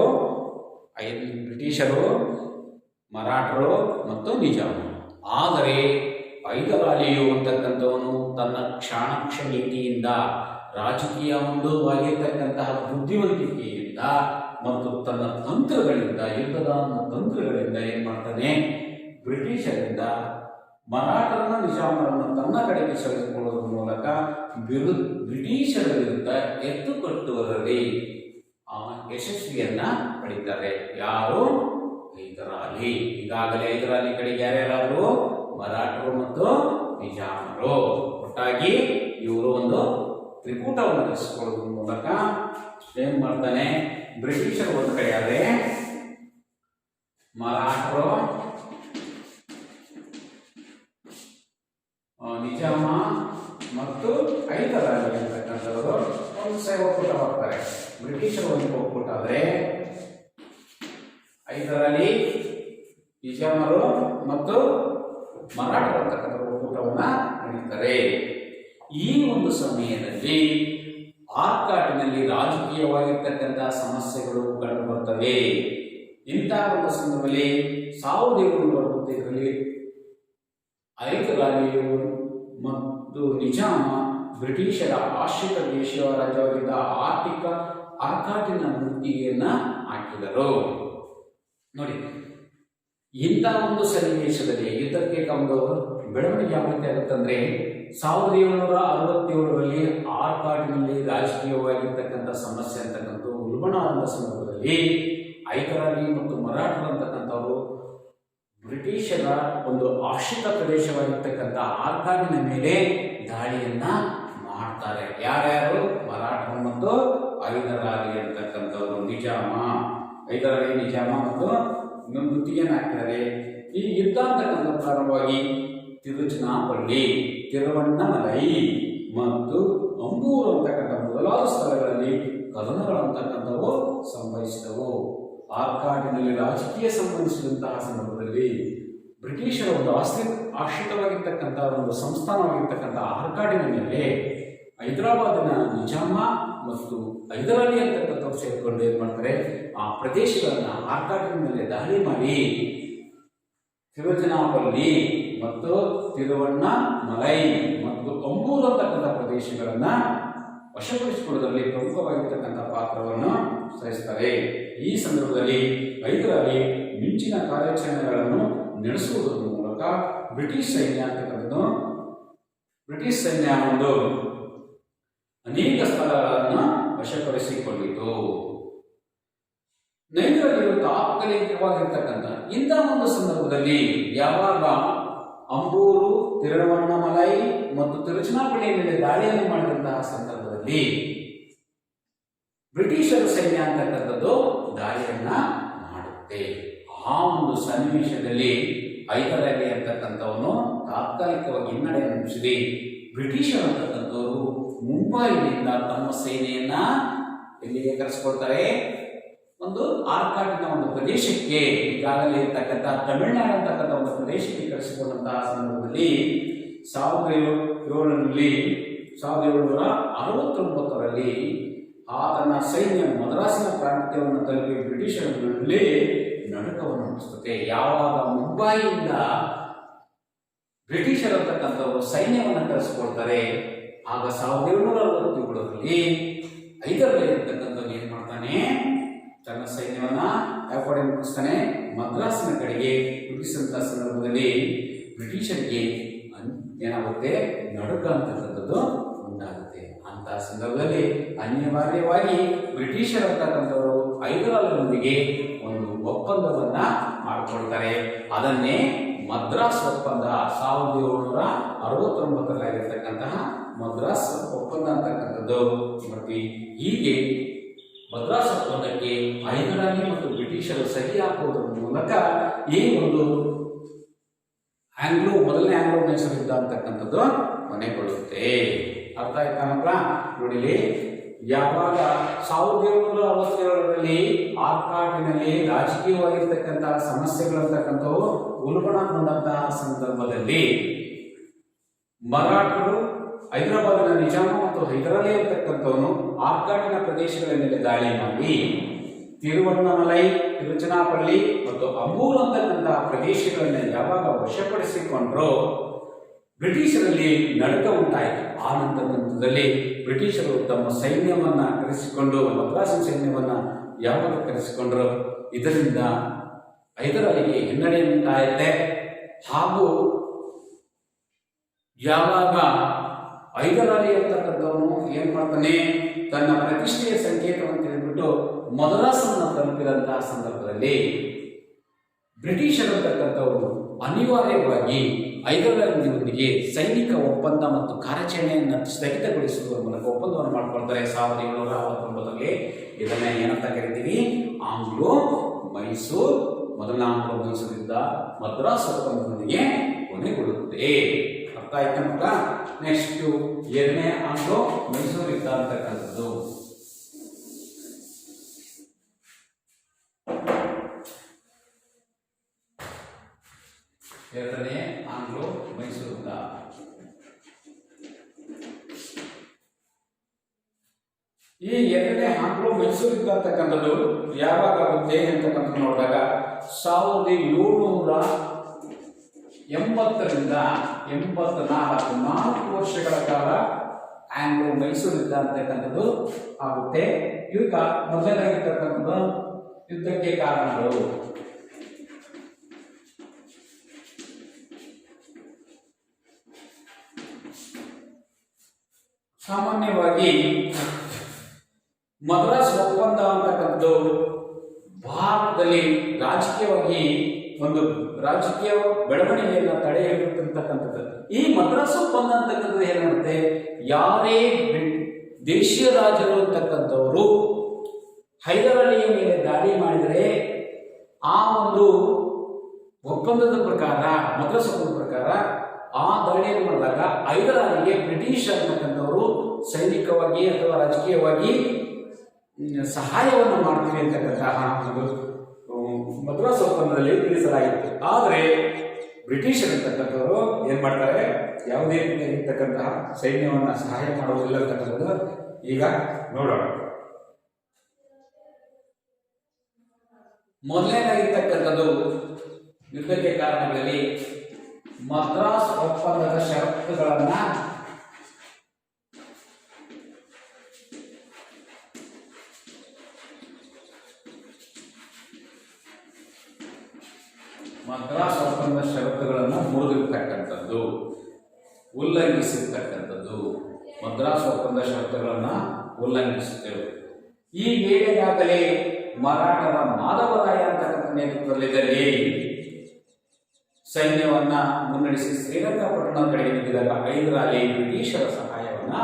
ಮರಾಠರು ಮತ್ತು ನಿಜಾಮರು. ಆದರೆ ಹೈದರಾಲಿಯು ಅಂತಕ್ಕಂಥವನು ತನ್ನ ಚಾಣಾಕ್ಷ ನೀತಿಯಿಂದ, ರಾಜಕೀಯ ಒಂದು ಆಗಿರ್ತಕ್ಕಂತಹ ಬುದ್ಧಿವಂತಿಕೆಯಿಂದ ಮತ್ತು ತನ್ನ ತಂತ್ರಗಳಿಂದ, ಯುದ್ಧದ ತಂತ್ರಗಳಿಂದ ಏನ್ ಮಾಡ್ತಾನೆ, ಬ್ರಿಟಿಷರಿಂದ ಮರಾಠರನ್ನ ನಿಜಾಮರನ್ನು ತನ್ನ ಕಡೆಗೆ ಸೆಳೆದುಕೊಳ್ಳುವ ಮೂಲಕ ಬ್ರಿಟಿಷರ ವಿರುದ್ಧ ಎತ್ತು ಕಟ್ಟುವುದರಲ್ಲಿ ಯಶಸ್ವಿಯನ್ನ ಪಡಿತಾರೆ. ಯಾರು? ಹೈದರಾಲಿ. ಈಗಾಗಲೇ ಹೈದರಾಲಿ ಕಡೆಗೆ ಯಾರ್ಯಾರು? ಮರಾಠರು ಮತ್ತು ನಿಜಾಮರು. ಒಟ್ಟಾಗಿ ಇವರು ಒಂದು ತ್ರಿಕೂಟವನ್ನು ರಚಿಸಿಕೊಳ್ಳುವುದರ ಮೂಲಕ ಏನ್ ಮಾಡ್ತಾನೆ, ಬ್ರಿಟಿಷರು ಒಂದು ಕಡೆ ಆದ್ರೆ ಮರಾಠರು, ನಿಜಾಮ ಮತ್ತು ಹೈದರಾಲಿ ಅಂತಕ್ಕಂಥವರು ಒಂದು ಒಕ್ಕೂಟವಾಗ್ತಾರೆ. ಬ್ರಿಟಿಷರು ಒಂದು ಒಕ್ಕೂಟ ಆದ್ರೆ ಹೈದರಾಲಿ, ನಿಜಾಮರು ಮತ್ತು ಮರಾಠರು ಅಂತಕ್ಕಂಥ ಒಕ್ಕೂಟವನ್ನ ನಡೀತಾರೆ. ಈ ಒಂದು ಸಮಯದಲ್ಲಿ ಆರ್ಕಾಟಿನಲ್ಲಿ ರಾಜಕೀಯವಾಗಿರ್ತಕ್ಕಂತಹ ಸಮಸ್ಯೆಗಳು ಕಂಡು ಬರ್ತವೆ. ಇಂತಹ ಒಂದು ಸಂದರ್ಭದಲ್ಲಿ 1765ರಲ್ಲಿ ಹೈದರಾಲಿಯು ಮತ್ತು ನಿಜಾಮ ಬ್ರಿಟಿಷರ ಆಶ್ರಿತ ದೇಶೀಯ ರಾಜ್ಯವಾಗಿದ್ದ ಆರ್ಕಾಟಿನ ಮುತ್ತಿಗೆಯನ್ನ ಹಾಕಿದರು. ನೋಡಿ, ಇಂತಹ ಒಂದು ಸನ್ನಿವೇಶದಲ್ಲಿ ಯುದ್ಧಕ್ಕೆ ಒಂದು ಬೆಳವಣಿಗೆ ಯಾವ ರೀತಿ ಆಗುತ್ತಂದ್ರೆ 1767ರಲ್ಲಿ ಆರ್ಕಾಟಿನಲ್ಲಿ ರಾಜಕೀಯವಾಗಿರ್ತಕ್ಕಂಥ ಸಮಸ್ಯೆ ಅಂತಕ್ಕಂಥ ಉಲ್ಬಣ ಆದ ಸಂದರ್ಭದಲ್ಲಿ ಹೈದರಾಲಿ ಮತ್ತು ಮರಾಠರು ಅಂತಕ್ಕಂಥವರು ಬ್ರಿಟಿಷರ ಒಂದು ಆಶ್ರಿತ ಪ್ರದೇಶವಾಗಿರ್ತಕ್ಕಂಥ ಆರ್ಕಾಟಿನ ಮೇಲೆ ದಾಳಿಯನ್ನ ಮಾಡ್ತಾರೆ. ಯಾರ್ಯಾರು? ಮರಾಠರು ಮತ್ತು ಹೈದರಾಲಿ ಅಂತಕ್ಕಂಥವರು. ನಿಜಾಮ, ಹೈದರಾಲಿ, ನಿಜಾಮ ಮತ್ತು ಮುತ್ತಿಗೆಯನ್ನು ಹಾಕಿದ್ದಾರೆ. ಈ ಯುದ್ಧ ಅಂತಕ್ಕಂಥ ಪ್ರಾರಂಭವಾಗಿ ತಿರುಚನಾಪಳ್ಳಿ, ತಿರುವಣ್ಣಾಮಲೈ ಮತ್ತು ಅಂಬೂರು ಅಂತಕ್ಕಂಥ ಮೊದಲಾದ ಸ್ಥಳಗಳಲ್ಲಿ ಕದನಗಳಂತಕ್ಕಂಥವು ಸಂಭವಿಸಿದವು. ಆರ್ಕಾಟಿನಲ್ಲಿ ರಾಜಕೀಯ ಸಂಬಂಧಿಸಿದಂತಹ ಸಂದರ್ಭದಲ್ಲಿ ಬ್ರಿಟಿಷರ ಒಂದು ಆಶ್ರಿತವಾಗಿರ್ತಕ್ಕಂಥ ಒಂದು ಸಂಸ್ಥಾನವಾಗಿರ್ತಕ್ಕಂಥ ಆರ್ಕಾಟಿನ ಮೇಲೆ ಹೈದರಾಬಾದಿನ ನಿಜಾಮ ಮತ್ತು ಹೈದರಾಲಿ ಅಂತಕ್ಕಂಥವ್ರು ಸೇರಿಕೊಂಡು ಏನ್ ಮಾಡ್ತಾರೆ, ಆ ಪ್ರದೇಶಗಳನ್ನ ಆರ್ಕಾಟಿನ ಮೇಲೆ ದಾಳಿ ಮಾಡಿ ತಿರುಚನಾಪಲ್ಲಿ ಮತ್ತು ತಿರುವಣ್ಣಾಮಲೈ ಮತ್ತು ಅಂಬೂರು ಅಂತಕ್ಕಂಥ ಪ್ರದೇಶಗಳನ್ನ ವಶಪಡಿಸಿಕೊಳ್ಳುವುದರಲ್ಲಿ ಪ್ರಮುಖವಾಗಿರ್ತಕ್ಕಂಥ ಪಾತ್ರವನ್ನು ವಹಿಸುತ್ತಾರೆ. ಈ ಸಂದರ್ಭದಲ್ಲಿ ಹೈದರಾಲಿ ಮಿಂಚಿನ ಕಾರ್ಯಾಚರಣೆಗಳನ್ನು ನಡೆಸುವುದರ ಮೂಲಕ ಬ್ರಿಟಿಷ್ ಸೈನ್ಯ ಒಂದು ಅನೇಕ ಸ್ಥಳಗಳನ್ನು ವಶಪಡಿಸಿಕೊಂಡಿತು. ನೈದರಲ್ಲಿ ತಾತ್ಕಾಲಿಕವಾಗಿರ್ತಕ್ಕಂಥ ಇಂತಹ ಒಂದು ಸಂದರ್ಭದಲ್ಲಿ ಯಾವಾಗ ಅಂಬೂರು, ತಿರುವಣ್ಣಾಮಲೈ ಮತ್ತು ತಿರುಚನಾಪಳ್ಳಿಯ ಮೇಲೆ ದಾಳಿಯನ್ನು ಮಾಡಿದಂತಹ ಸಂದರ್ಭದಲ್ಲಿ ಬ್ರಿಟಿಷರ ಸೈನ್ಯ ಅಂತಕ್ಕಂಥದ್ದು ದಾಳಿಯನ್ನ ಮಾಡುತ್ತೆ. ಆ ಒಂದು ಸನ್ನಿವೇಶದಲ್ಲಿ ಹೈದರಾಲಿ ಅಂತಕ್ಕಂಥವನು ತಾತ್ಕಾಲಿಕವಾಗಿ ಹಿನ್ನಡೆಯನ್ನು ಮುಗಿಸಿ ಬ್ರಿಟಿಷರು ಅಂತಕ್ಕಂಥವರು ಮುಂಬೈನಿಂದ ತಮ್ಮ ಸೇನೆಯನ್ನ ಎಲ್ಲಿಗೆ ಕರೆಸಿಕೊಳ್ತಾರೆ, ಒಂದು ಆರ್ಕಾಟಿನ ಒಂದು ಪ್ರದೇಶಕ್ಕೆ, ಈಗಾಗಲೇ ಇರ್ತಕ್ಕಂಥ ತಮಿಳುನಾಡು ಅಂತಕ್ಕಂಥ ಒಂದು ಪ್ರದೇಶಕ್ಕೆ ಕರೆಸಿಕೊಂಡಂತಹ ಸಂದರ್ಭದಲ್ಲಿ 1769ರಲ್ಲಿ ಆತನ ಸೈನ್ಯ ಮದ್ರಾಸಿನ ಪ್ರಾಂತ್ಯವನ್ನು ತಲುಪಿ ಬ್ರಿಟಿಷರಲ್ಲಿ ನಡುಕವನ್ನು ನಡೆಸುತ್ತೆ. ಯಾವಾಗ ಮುಂಬೈಯಿಂದ ಬ್ರಿಟಿಷರ್ ಅಂತಕ್ಕಂಥವರು ಸೈನ್ಯವನ್ನು ಕರೆಸಿಕೊಳ್ತಾರೆ, ಆಗ 1767ರಲ್ಲಿ ಹೈದರಾಲಿ ಅಂತಕ್ಕಂಥವ್ರು ಏನ್ ಮಾಡ್ತಾನೆ, ತನ್ನ ಸೈನ್ಯವನ್ನ ಯಾವ ಕಡೆ ಮುಗಿಸ್ತಾನೆ, ಮದ್ರಾಸಿನ ಕಡೆಗೆ ಮುಗಿಸಿದಂತಹ ಸಂದರ್ಭದಲ್ಲಿ ಬ್ರಿಟಿಷರಿಗೆ ಏನಾಗುತ್ತೆ, ನಡುಕ ಅಂತಕ್ಕಂಥದ್ದು ಉಂಟಾಗುತ್ತೆ. ಅಂತಹ ಸಂದರ್ಭದಲ್ಲಿ ಅನಿವಾರ್ಯವಾಗಿ ಬ್ರಿಟಿಷರ್ ಅಂತಕ್ಕಂಥವರು ಹೈದರಾಲಿಯೊಂದಿಗೆ ಒಂದು ಒಪ್ಪಂದವನ್ನ ಮಾಡಿಕೊಳ್ತಾರೆ. ಅದನ್ನೇ ಮದ್ರಾಸ್ ಒಪ್ಪಂದ, 1769ರಲ್ಲಿ ಆಗಿರ್ತಕ್ಕಂತಹ ಮದ್ರಾಸ್ ಒಪ್ಪಂದ ಅಂತಕ್ಕಂಥದ್ದು ನೋಡ್ತೀವಿ. ಹೀಗೆ ಮದ್ರಾಸ್ ಒಪ್ಪಂದಕ್ಕೆ ಹೈದರಾಲಿ ಮತ್ತು ಬ್ರಿಟಿಷರು ಸಹಿ ಹಾಕುವುದರ ಮೂಲಕ ಈ ಒಂದು ಮೊದಲನೇ ಆಂಗ್ಲೋ ಮೈಸೂರು ಯುದ್ಧ ಅಂತಕ್ಕಂಥದ್ದು ಕೊನೆಗೊಳ್ಳುತ್ತೆ. ಅರ್ಥ ಆಯ್ತಾನಪ್ಪ? ನೋಡಿಲಿ, ಯಾವಾಗ 1767ರಲ್ಲಿ ಆರ್ಕಾಟಿನಲ್ಲಿ ರಾಜಕೀಯವಾಗಿರ್ತಕ್ಕಂತಹ ಸಮಸ್ಯೆಗಳಂತಕ್ಕಂಥವು ಉಲ್ಬಣಗೊಂಡಂತಹ ಸಂದರ್ಭದಲ್ಲಿ ಮರಾಠರು ಹೈದರಾಬಾದಿನ ನಿಜಾಮ ಮತ್ತು ಹೈದರಾಲಿ ಅಂತಕ್ಕಂಥವನು ಆರ್ಕಾಟಿನ ಪ್ರದೇಶಗಳ ಮೇಲೆ ದಾಳಿ ಮಾಡಿ ತಿರುವಣ್ಣಾಮಲೈ, ತಿರುಚನಾಪಳ್ಳಿ ಮತ್ತು ಅಂಬೂರು ಅಂತಕ್ಕಂತಹ ಪ್ರದೇಶಗಳನ್ನು ಯಾವಾಗ ವಶಪಡಿಸಿಕೊಂಡ್ರೋ ಬ್ರಿಟಿಷರಲ್ಲಿ ನಡುಕ ಉಂಟಾಯಿತು. ಆ ನಂತರದಲ್ಲಿ ಬ್ರಿಟಿಷರು ತಮ್ಮ ಸೈನ್ಯವನ್ನ ಕರೆಸಿಕೊಂಡು ಮದ್ರಾಸಿನ ಸೈನ್ಯವನ್ನ ಯಾವಾಗ ಕರೆಸಿಕೊಂಡ್ರು, ಇದರಿಂದ ಹೈದರಾಲಿಗೆ ಹಿನ್ನಡೆ ಉಂಟಾಯಿತೆ. ಹಾಗೂ ಯಾವಾಗ ಹೈದರಾಲಿ ಅಂತಕ್ಕಂಥವನು ಏನ್ ಮಾಡ್ತಾನೆ, ತನ್ನ ಪ್ರತಿಷ್ಠೆಯ ಸಂಕೇತವನ್ನು ತಿಳಿದ್ಬಿಟ್ಟು ಮದ್ರಾಸನ್ನು ತಲುಪಿದಂತಹ ಸಂದರ್ಭದಲ್ಲಿ ಬ್ರಿಟಿಷರು ಅಂತಕ್ಕಂಥವರು ಅನಿವಾರ್ಯವಾಗಿ ಐರ್ಲೆಂಡ್ನೊಂದಿಗೆ ಸೈನಿಕ ಒಪ್ಪಂದ ಮತ್ತು ಕಾರ್ಯಾಚರಣೆಯನ್ನು ಸ್ಥಗಿತಗೊಳಿಸುವುದರ ಮೂಲಕ ಒಪ್ಪಂದವನ್ನು ಮಾಡಿಕೊಳ್ತಾರೆ 1769ರಲ್ಲಿ. ಇದನ್ನೇ ಏನಂತ ಕರಿತೀವಿ? ಆಂಗ್ಲೋ ಮೈಸೂರು, ಮೊದಲ ಆಂಗ್ಲೋ ಮೈಸೂರು ಯುದ್ಧ ಮದ್ರಾಸ್ ಒಪ್ಪಂದದೊಂದಿಗೆ ಕೊನೆಗೊಳ್ಳುತ್ತೆ. ಅರ್ಥ ಆಯ್ತಾ ಮಕ್ಕಳ? ನೆಕ್ಸ್ಟ್ ಎರಡನೇ ಆಂಗ್ಲೋ ಮೈಸೂರು ಯುದ್ಧ ಅಂತಕ್ಕಂಥದ್ದು. ಎರಡನೇ ಆಂಗ್ಲೋ ಮೈಸೂರು ಯುದ್ಧ. ಈ ಎರಡನೇ ಆಂಗ್ಲೋ ಮೈಸೂರು ಯುದ್ಧ ಅಂತಕ್ಕಂಥದ್ದು ಯಾವಾಗ ಆಗುತ್ತೆ ಅಂತಕ್ಕಂಥ ನೋಡಿದಾಗ 1780ರಿಂದ 84 4 ವರ್ಷಗಳ ಕಾಲ ಆಂಗ್ಲೋ ಮೈಸೂರು ಯುದ್ಧ ಅಂತಕ್ಕಂಥದ್ದು ಆಗುತ್ತೆ. ಈಗ ಮೊದಲನೇದಾಗಿರ್ತಕ್ಕಂಥದ್ದು ಯುದ್ಧಕ್ಕೆ ಕಾರಣಗಳು. ಸಾಮಾನ್ಯವಾಗಿ ಮದ್ರಾಸ್ ಒಪ್ಪಂದ ಅಂತಕ್ಕಂಥದ್ದು ಭಾರತದಲ್ಲಿ ರಾಜಕೀಯವಾಗಿ ಒಂದು ರಾಜಕೀಯ ಬೆಳವಣಿಗೆಯನ್ನು ತಡೆ ಹಿಡಿದಿರ್ತಕ್ಕಂಥದ್ದು. ಈ ಮದ್ರಾಸ್ ಒಪ್ಪಂದ ಅಂತಕ್ಕಂಥದ್ದು ಏನ್ ಮಾಡುತ್ತೆ? ಯಾರೇ ದೇಶೀಯ ರಾಜರು ಅಂತಕ್ಕಂಥವರು ಹೈದರ್ ಅಲಿಯ ಮೇಲೆ ದಾಳಿ ಮಾಡಿದರೆ ಆ ಒಂದು ಒಪ್ಪಂದದ ಪ್ರಕಾರ, ಮದ್ರಾಸ್ ಒಪ್ಪಂದದ ಪ್ರಕಾರ ಆ ದಾಳಿಯನ್ನು ಮಾಡಿದಾಗ ಹೈದರ್ ಅಲಿಗೆ ಬ್ರಿಟಿಷ್ ಅಂತಕ್ಕಂಥವರು ಸೈನಿಕವಾಗಿ ಅಥವಾ ರಾಜಕೀಯವಾಗಿ ಸಹಾಯವನ್ನು ಮಾಡ್ತೀವಿ ಅಂತಕ್ಕಂತಹ ಒಂದು ಮದ್ರಾಸ್ ಒಪ್ಪಂದದಲ್ಲಿ ತಿಳಿಸಲಾಗಿತ್ತು. ಆದರೆ ಬ್ರಿಟಿಷರ್ ಅಂತಕ್ಕಂಥವರು ಏನ್ ಮಾಡ್ತಾರೆ? ಯಾವುದೇ ರೀತಿಯಾಗಿರ್ತಕ್ಕಂತಹ ಸೈನ್ಯವನ್ನು ಸಹಾಯ ಮಾಡುವುದಿಲ್ಲ ಅಂತಕ್ಕಂಥದ್ದು ಈಗ ನೋಡೋಣ. ಮೊದಲನೇದಾಗಿರ್ತಕ್ಕಂಥದ್ದು ಯುದ್ಧಕ್ಕೆ ಕಾರಣಗಳಲ್ಲಿ ಮದ್ರಾಸ್ ಒಪ್ಪಂದದ ಷರತ್ತುಗಳನ್ನ ಮುರಿದಿರ್ತಕ್ಕಂಥದ್ದು, ಉಲ್ಲಂಘಿಸಿರ್ತಕ್ಕಂಥದ್ದು. ಮದ್ರಾಸ್ ಒಪ್ಪಂದ ಷರತ್ತುಗಳನ್ನ ಉಲ್ಲಂಘಿಸುತ್ತೇವೆ. ಈ ವೇಳೆಗಾಗಲೇ ಮರಾಠರ ಮಾಧವರಾಯ ಅಂತಕ್ಕಂಥ ನೇತೃತ್ವದಲ್ಲಿ ಸೈನ್ಯವನ್ನ ಮುನ್ನಡೆಸಿ ಶ್ರೀರಂಗಪಟ್ಟಣ ಕಡೆಗೆ ನುಗ್ಗಿದಾಗ ಹೈದರ್ ಅಲಿ ಬ್ರಿಟಿಷರ ಸಹಾಯವನ್ನ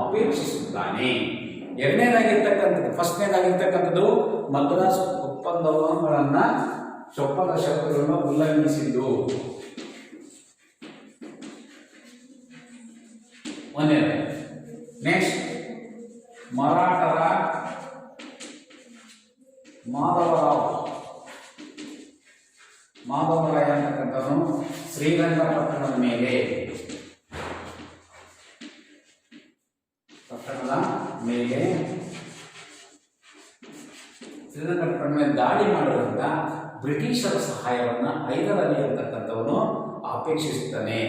ಅಪೇಕ್ಷಿಸುತ್ತಾನೆ. ಫಸ್ಟ್ನೇದಾಗಿರ್ತಕ್ಕಂಥದ್ದು ಮದ್ರಾಸ್ ಒಪ್ಪಂದ ಷರತ್ತುಗಳನ್ನು ಉಲ್ಲಂಘಿಸಿದ್ದು. ನೆಕ್ಸ್ಟ್ ಮರಾಠರ ಮಾಧವರಾಯ ಅಂತಕ್ಕಂಥವನು ಶ್ರೀರಂಗಪಟ್ಟಣದ ಮೇಲೆ ಶ್ರೀರಂಗಪಟ್ಟಣದ ಮೇಲೆ ದಾಳಿ ಮಾಡೋದ್ರಿಂದ ಬ್ರಿಟಿಷರ ಸಹಾಯವನ್ನ ಹೈದರ್ ಅಲಿ ಅಂತಕ್ಕಂಥವನು ಅಪೇಕ್ಷಿಸುತ್ತಾನೆ.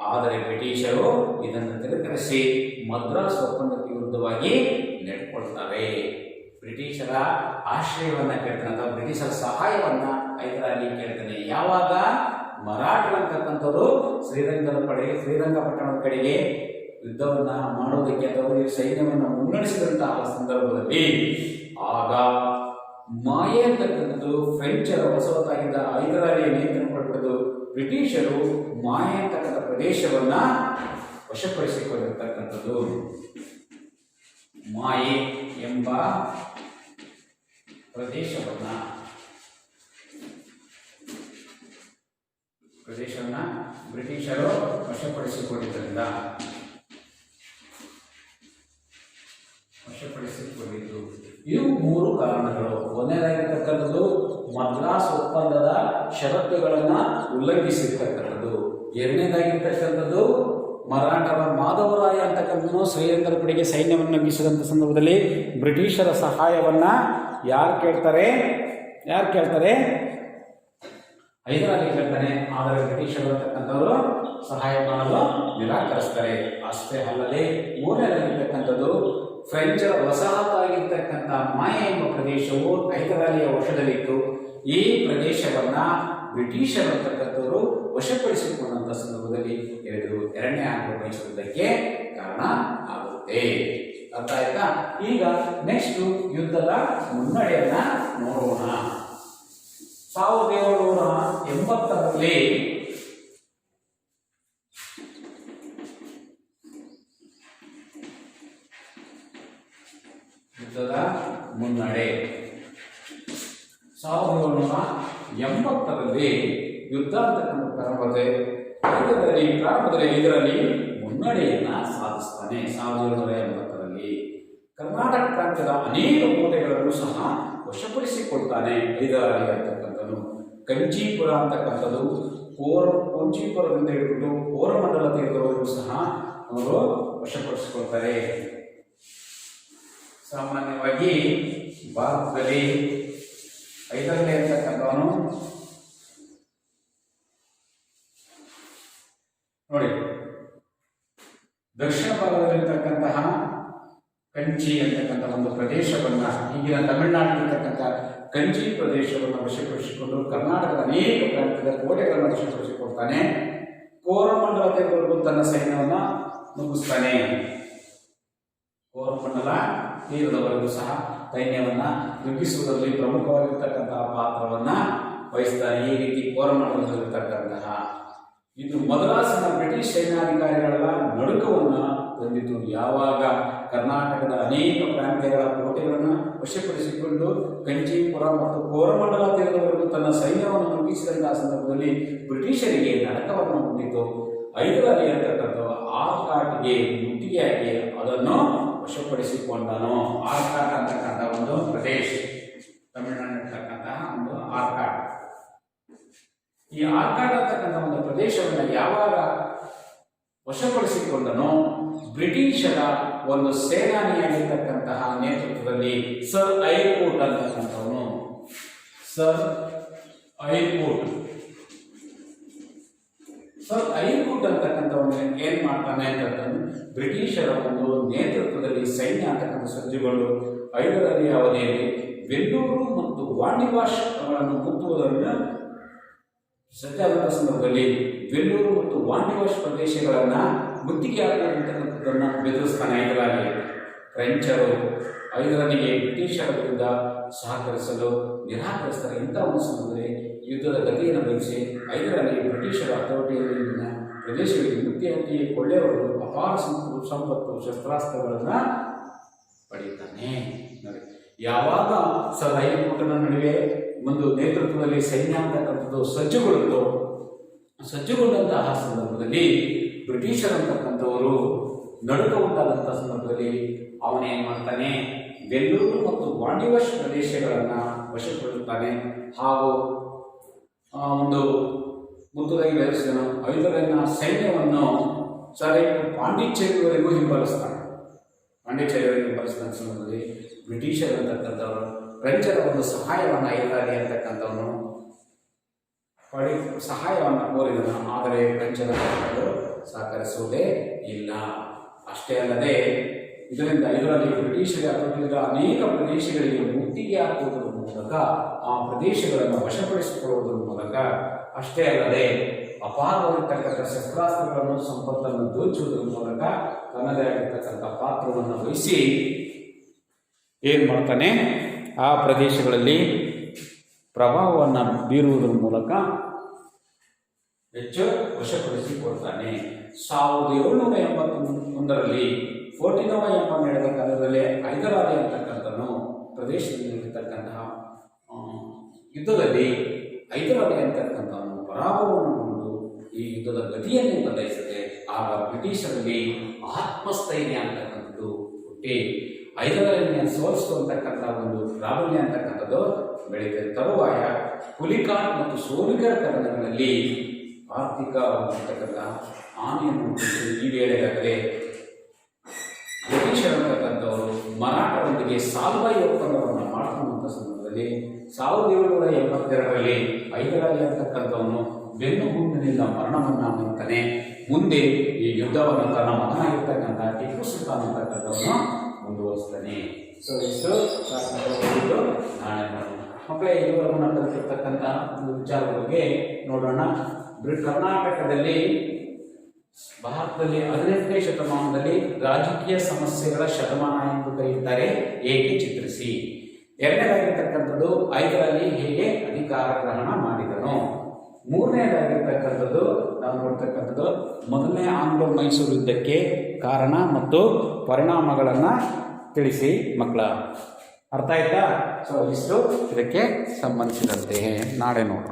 ಆದರೆ ಬ್ರಿಟಿಷರು ಇದನ್ನು ತಿರಸ್ಕರಿಸಿ ಮದ್ರಾಸ್ ಒಪ್ಪಂದಕ್ಕೆ ವಿರುದ್ಧವಾಗಿ ನಡೆದುಕೊಳ್ತಾರೆ. ಬ್ರಿಟಿಷರ ಆಶ್ರಯವನ್ನ ಕೇಳ್ತಾನೆ ಅಥವಾ ಬ್ರಿಟಿಷರ ಸಹಾಯವನ್ನ ಹೈದರ್ ಅಲಿ ಕೇಳ್ತಾನೆ. ಯಾವಾಗ ಮರಾಠರು ಅಂತಕ್ಕಂಥವರು ಶ್ರೀರಂಗಪಟ್ಟಣದ ಕಡೆಗೆ ಯುದ್ಧವನ್ನ ಮಾಡೋದಕ್ಕೆ ಅಥವಾ ಸೈನ್ಯವನ್ನು ಮುನ್ನಡೆಸಿದಂತಹ ಸಂದರ್ಭದಲ್ಲಿ ಆಗ ಮಾಯೆ ಅಂತಕ್ಕಂಥದ್ದು ಫ್ರೆಂಚರ ವಸಾಹತಾಗಿದ್ದ ಹೈದರ್ ಅಲಿಯ ನಿಯಂತ್ರಣ ಪಡೆದು ಬ್ರಿಟಿಷರು ಮಾಯೆ ಅಂತಕ್ಕಂಥ ಪ್ರದೇಶವನ್ನ ವಶಪಡಿಸಿಕೊಂಡಿರ್ತಕ್ಕಂಥದ್ದು. ಮಾಯೆ ಎಂಬ ಪ್ರದೇಶವನ್ನ ಬ್ರಿಟಿಷರು ವಶಪಡಿಸಿಕೊಂಡಿದ್ದರಿಂದ ಇವು 3 ಕಾರಣಗಳು. ಒಂದನೇದಾಗಿರ್ತಕ್ಕಂಥದ್ದು ಮದ್ರಾಸ್ ಒಪ್ಪಂದದ ಷರತ್ತುಗಳನ್ನ ಉಲ್ಲಂಘಿಸಿರ್ತಕ್ಕಂಥದ್ದು. ಎರಡನೇದಾಗಿರ್ತಕ್ಕಂಥದ್ದು ಮರಾಠರ ಮಾಧವರಾಯ ಅಂತಕ್ಕಂಥದ್ದು ಶ್ರೀರಂಗಪಟ್ಟಣಕ್ಕೆ ಸೈನ್ಯವನ್ನು ನುಗ್ಗಿಸಿದಂಥ ಸಂದರ್ಭದಲ್ಲಿ ಬ್ರಿಟಿಷರ ಸಹಾಯವನ್ನ ಯಾರು ಕೇಳ್ತಾರೆ? ಹೈದರ್ ಅಲಿ ಕೇಳ್ತಾನೆ. ಆದರೆ ಬ್ರಿಟಿಷರು ಅಂತಕ್ಕಂಥವರು ಸಹಾಯ ಮಾಡಲು ನಿರಾಕರಿಸ್ತಾರೆ. ಅಷ್ಟೇ ಅಲ್ಲದೆ ಮೂರನೇದಾಗಿರ್ತಕ್ಕಂಥದ್ದು ಫ್ರೆಂಚರ ವಸಾಹತಾಗಿರ್ತಕ್ಕಂಥ ಮಾಯೆ ಎಂಬ ಪ್ರದೇಶವು ಹೈದರ್ ಅಲಿಯ ವಶದಲ್ಲಿತ್ತು. ಈ ಪ್ರದೇಶವನ್ನ ಬ್ರಿಟಿಷರು ಅಂತಕ್ಕಂಥವರು ವಶಪಡಿಸಿಕೊಂಡಂತ ಸಂದರ್ಭದಲ್ಲಿ ಎರಡನೇ ಆಂಗ್ಲೋ ಮೈಸೂರು ಯುದ್ಧಕ್ಕೆ ಕಾರಣ ಆಗುತ್ತೆ. ಅರ್ಥ ಆಯ್ತಾ? ಈಗ ನೆಕ್ಸ್ಟ್ ಯುದ್ಧದ ಮುನ್ನಡೆಯನ್ನ ನೋಡೋಣ. 1780ರಲ್ಲಿ ಯುದ್ಧದ ಮುನ್ನಡೆ. 1780ರಲ್ಲಿ ಯುದ್ಧ ಅಂತಕ್ಕಂಥ ಪ್ರಾರಂಭದಲ್ಲಿ ಇದರಲ್ಲಿ ಮುನ್ನಡೆಯನ್ನ ಸಾಧಿಸ್ತಾನೆ. 1780ರಲ್ಲಿ ಕರ್ನಾಟಕ ಪ್ರಾಂತ್ಯದ ಅನೇಕ ಕೋಟೆಗಳನ್ನು ಸಹ ವಶಪಡಿಸಿಕೊಳ್ತಾನೆ. ಹೈದರಾಲಿ ಅಂತಕ್ಕಂಥದ್ದು ಕಂಚೀಪುರ ಅಂತಕ್ಕಂಥದ್ದು ಕೊಂಚೀಪುರದಿಂದ ಹಿಡಿದು ಕೋರಮಂಡಲ ತೀರದವರೆಗೂ ಸಹ ಅವರು ವಶಪಡಿಸಿಕೊಳ್ತಾರೆ. ಸಾಮಾನ್ಯವಾಗಿ ಭಾರತದಲ್ಲಿ ಹೈದರಾಲಿ ಅಂತಕ್ಕಂಥವನು ನೋಡಿ ದಕ್ಷಿಣ ಭಾಗದಲ್ಲಿರ್ತಕ್ಕಂತಹ ಕಂಚಿ ಅಂತಕ್ಕಂಥ ಒಂದು ಪ್ರದೇಶವನ್ನ, ಈಗಿನ ತಮಿಳುನಾಡಿನಲ್ಲಿರ್ತಕ್ಕಂಥ ಕಂಚಿ ಪ್ರದೇಶವನ್ನು ವಶಪಡಿಸಿಕೊಂಡು ಕರ್ನಾಟಕದ ಅನೇಕ ಪ್ರಾಂತ್ಯದ ಕೋಟೆಗಳನ್ನು ವಶಪಡಿಸಿಕೊಳ್ತಾನೆ. ಕೋರಮಂಡಲ ತೀರದವರೆಗೂ ತನ್ನ ಸೈನ್ಯವನ್ನ ನುಗ್ಗಿಸ್ತಾನೆ. ಕೋರಮಂಡಲ ತೀರದವರೆಗೂ ಸಹ ಸೈನ್ಯವನ್ನ ನುಗ್ಗಿಸುವುದರಲ್ಲಿ ಪ್ರಮುಖವಾಗಿರ್ತಕ್ಕಂತಹ ಪಾತ್ರವನ್ನ ವಹಿಸ್ತಾನೆ. ಈ ರೀತಿ ಕೋರಮಂಡಲದಲ್ಲಿರ್ತಕ್ಕಂತಹ ಇದು ಮದ್ರಾಸಿನ ಬ್ರಿಟಿಷ್ ಸೈನ್ಯಾಧಿಕಾರಿಗಳ ನಡುಕವನ್ನ ತಂದಿತು. ಯಾವಾಗ ಕರ್ನಾಟಕದ ಅನೇಕ ಪ್ರಾಂತ್ಯಗಳ ಕೋಟೆಗಳನ್ನು ವಶಪಡಿಸಿಕೊಂಡು ಕಂಚೀಪುರ ಮತ್ತು ಕೋರಮಂಡಲ ತೀರದವರೆಗೂ ತನ್ನ ಸೈನ್ಯವನ್ನು ನುಗ್ಗಿಸಿದಂತಹ ಸಂದರ್ಭದಲ್ಲಿ ಬ್ರಿಟಿಷರಿಗೆ ನಡಕವನ್ನು ಹೊಂದಿತು. ಹೈದರಾಲಿ ಅಂತಕ್ಕಂಥ ಆರ್ಕಾಟ್ಗೆ ಮುತ್ತಿಗೆಯಾಗಿ ಅದನ್ನು ವಶಪಡಿಸಿಕೊಂಡನು. ಆರ್ಕಾಟ್ ಅಂತಕ್ಕಂಥ ಒಂದು ಪ್ರದೇಶ, ತಮಿಳುನಾಡಿನಲ್ಲಿರ್ತಕ್ಕಂತಹ ಒಂದು ಆರ್ಕಾಟ್. ಈ ಆರ್ಕಾಟ್ ಅಂತಕ್ಕಂಥ ಒಂದು ಪ್ರದೇಶವನ್ನು ಯಾವಾಗ ವಶಪಡಿಸಿಕೊಂಡನೋ ಬ್ರಿಟಿಷರ ಒಂದು ಸೇನಾನಿಯಾಗಿರ್ತಕ್ಕಂತಹ ನೇತೃತ್ವದಲ್ಲಿ ಸರ್ ಐರ್ಕೋಟ್ ಅಂತಕ್ಕಂಥವನು ಸರ್ ಐರ್ಕೋಟ್ ಅಂತಕ್ಕಂಥವನು ಏನ್ ಮಾಡ್ತಾನೆ ಅಂತಂದ್ರೆ ಬ್ರಿಟಿಷರ ಒಂದು ನೇತೃತ್ವದಲ್ಲಿ ಸೈನ್ಯ ಅಂತಕ್ಕಂಥ ಸಜ್ಜುಗಳು ಹೈದರಾಲಿ ಅವಧಿಯಲ್ಲಿ ವೆಲ್ಲೂರು ಮತ್ತು ವಾಂಡಿವಾಶ್ಗಳನ್ನು ಮುತ್ತುವುದನ್ನು ಸಜ್ಜಾದಂಥ ಸಂದರ್ಭದಲ್ಲಿ ವೆಲ್ಲೂರು ಮತ್ತು ವಾಂಡಿವಾಶ್ ಪ್ರದೇಶಗಳನ್ನ ಮುತ್ತಿಗೆ ಹಾಕುವಂತಕ್ಕಂಥದ್ದನ್ನು ಬೆದರಿಸ್ತಾನೆ ಹೈದರಾಲಿ. ಫ್ರೆಂಚರು ಹೈದರಾಲಿಗೆ ಬ್ರಿಟಿಷರ ವಿರುದ್ಧ ಸಹಕರಿಸಲು ನಿರಾಕರಿಸ್ತಾರೆ. ಇಂಥ ಒಂದು ಸಂದರ್ಭದಲ್ಲಿ ಯುದ್ಧದ ಗತಿಯನ್ನು ಬಯಸಿ ಹೈದರಾಲಿ ಬ್ರಿಟಿಷರ ಹತೋಟಿಯಲ್ಲಿನ ಪ್ರದೇಶಗಳಿಗೆ ಮುತ್ತಿ ಹಾಕಿ ಕೊಳ್ಳೆಯವರು ಅಪಾರ ಸಂಪತ್ತು ಶಸ್ತ್ರಾಸ್ತ್ರಗಳನ್ನ ಪಡೆಯುತ್ತಾನೆ. ಯಾವಾಗ ಸರ್ ಐರ್ಕೋಟನ ನಡುವೆ ಒಂದು ನೇತೃತ್ವದಲ್ಲಿ ಸೈನ್ಯ ಅಂತಕ್ಕಂಥದ್ದು ಸಜ್ಜುಗೊಂಡಂತಹ ಸಂದರ್ಭದಲ್ಲಿ ಬ್ರಿಟಿಷರಂತಕ್ಕಂಥವರು ನಡುಕ ಉಂಟಾದಂತಹ ಸಂದರ್ಭದಲ್ಲಿ ಅವನೇನ್ ಮಾಡ್ತಾನೆ, ವೆಲ್ಲೂರು ಮತ್ತು ವಾಂಡಿವಾಶ್ ಪ್ರದೇಶಗಳನ್ನ ವಶಪಡಿಸುತ್ತಾನೆ. ಹಾಗೂ ಒಂದು ಮುತ್ತುದಾಗಿ ಬೆಳೆಸಿದನು. ಹೈದರಾಲಿನ ಸೈನ್ಯವನ್ನು ಪಾಂಡಿಚೇರಿವರೆಗೂ ಹಿಂಬಾಲಿಸ್ತಾನೆ. ಪಾಂಡಿಚೇರಿವರೆಗೂ ಹಿಂಬಾಲಿಸಿದ ಸಂದರ್ಭದಲ್ಲಿ ಬ್ರಿಟಿಷರ್ ಅಂತಕ್ಕಂಥವರು ಫ್ರೆಂಚರ ಒಂದು ಸಹಾಯವನ್ನು ಹೈದರಾಲಿ ಅಂತಕ್ಕಂಥವನು ಸಹಾಯವನ್ನು ಕೋರಿದನು. ಆದರೆ ಫ್ರೆಂಚರ ಸಹಕರಿಸುವುದೇ ಇಲ್ಲ. ಅಷ್ಟೇ ಅಲ್ಲದೆ ಇದರಿಂದ ಹೈದರಾಲಿ ಬ್ರಿಟಿಷರಿಗೆ ಹತೋಟಿಸಿದ ಅನೇಕ ಪ್ರದೇಶಗಳಿಗೆ ಮುತ್ತಿಗೆ ಹಾಕುವುದರ ಮೂಲಕ ಆ ಪ್ರದೇಶಗಳನ್ನು ವಶಪಡಿಸಿಕೊಳ್ಳುವುದರ ಮೂಲಕ ಅಷ್ಟೇ ಅಲ್ಲದೆ ಅಪಾರವಾಗಿರ್ತಕ್ಕಂಥ ಶಸ್ತ್ರಾಸ್ತ್ರಗಳನ್ನು ಸಂಪತ್ತನ್ನು ದೋಚುವುದರ ಮೂಲಕ ತನ್ನದೇ ಆಗಿರ್ತಕ್ಕಂಥ ಪಾತ್ರವನ್ನು ವಹಿಸಿ ಏನ್ ಮಾಡ್ತಾನೆ, ಆ ಪ್ರದೇಶಗಳಲ್ಲಿ ಪ್ರಭಾವವನ್ನು ಬೀರುವುದರ ಮೂಲಕ ಹೆಚ್ಚು ವಶಪಡಿಸಿಕೊಳ್ತಾನೆ. 1781ರಲ್ಲಿ 14 ನಡೆದ ಕಾಲದಲ್ಲಿ ಹೈದರಾಲಿ ಅಂತಕ್ಕಂಥನು ಪ್ರದೇಶದಲ್ಲಿರ್ತಕ್ಕಂತಹ ಯುದ್ಧದಲ್ಲಿ ಹೈದರಾಲಿ ಅಂತಕ್ಕಂಥವನು ಪರಾಭವವನ್ನು ಈ ಯುದ್ಧದ ಗತಿಯನ್ನು ಬದಲಾಯಿಸುತ್ತೆ. ಆಗ ಬ್ರಿಟಿಷರಲ್ಲಿ ಆತ್ಮಸ್ಥೈರ್ಯ ಅಂತಕ್ಕಂಥದ್ದು ಹುಟ್ಟಿ ಹೈದರಾಲಿಯನ್ನು ಸೋಲಿಸುವಂತಕ್ಕಂಥ ಒಂದು ಪ್ರಾಬಲ್ಯ ಅಂತಕ್ಕಂಥದ್ದು ಬೆಳೀತದೆ. ತರುವಾಯ ಹುಲಿಕಾಟ್ ಮತ್ತು ಸೋಲಿಗರ ಕದನಗಳಲ್ಲಿ ಆರ್ಥಿಕ ಅಂತಕ್ಕಂಥ ಹಾನಿಯನ್ನು ಈ ವೇಳೆಗಾಗಲೇ ಬ್ರಿಟಿಷರಂತಕ್ಕಂಥವರು ಮರಾಠರೊಂದಿಗೆ ಸಾಲ್ವಾಯಿ ಒಪ್ಪಂದವನ್ನು ಮಾಡಿಕೊಂಡಂಥ ಸಂದರ್ಭದಲ್ಲಿ 1782ರಲ್ಲಿ ಹೈದರಾಲಿ ಅಂತಕ್ಕಂಥವನು ಬೆನ್ನು ಹುಣ್ಣಿನಿಂದ ಮರಣವನ್ನು ಹೊಂದುತ್ತಾನೆ. ಮುಂದೆ ಈ ಯುದ್ಧವನ್ನು ತನ್ನ ಮಗನಾಗಿರ್ತಕ್ಕಂಥ ಟಿಪ್ಪು ಸುಲ್ತಾನ್ ಅಂತಕ್ಕಂಥವನು ಮುಂದುವರಿಸ್ತಾನೆ. ಸೊ ಇಷ್ಟು ನಾಳೆ ಮಕ್ಕಳೇ ಇದುವರೆಗೂ ನಾವು ಕಲಿತಿರ್ತಕ್ಕಂಥ ಒಂದು ವಿಚಾರದ ಬಗ್ಗೆ ನೋಡೋಣ. ಕರ್ನಾಟಕದಲ್ಲಿ ಭಾರತದಲ್ಲಿ 18ನೇ ಶತಮಾನದಲ್ಲಿ ರಾಜಕೀಯ ಸಮಸ್ಯೆಗಳ ಶತಮಾನ ಎಂದು ಕರೆಯುತ್ತಾರೆ, ಏಕೆ ಚಿತ್ರಿಸಿ. ಎರಡನೇದಾಗಿರ್ತಕ್ಕಂಥದ್ದು ಹೈದರಾಲಿ ಹೇಗೆ ಅಧಿಕಾರ ಅಧಿಕಾರ ಗ್ರಹಣ ಮಾಡಿದನು. ಮೂರನೇದಾಗಿರ್ತಕ್ಕಂಥದ್ದು ನಾವು ನೋಡ್ತಕ್ಕಂಥದ್ದು ಮೊದಲನೇ ಆಂಗ್ಲೋ ಮೈಸೂರು ಯುದ್ಧಕ್ಕೆ ಕಾರಣ ಮತ್ತು ಪರಿಣಾಮಗಳನ್ನು ತಿಳಿಸಿ ಮಕ್ಕಳ. ಅರ್ಥ ಆಯ್ತಾ? ಸೊ ಇಷ್ಟು ಇದಕ್ಕೆ ಸಂಬಂಧಿಸಿದಂತೆ ನಾಳೆ ನೋಡೋಣ.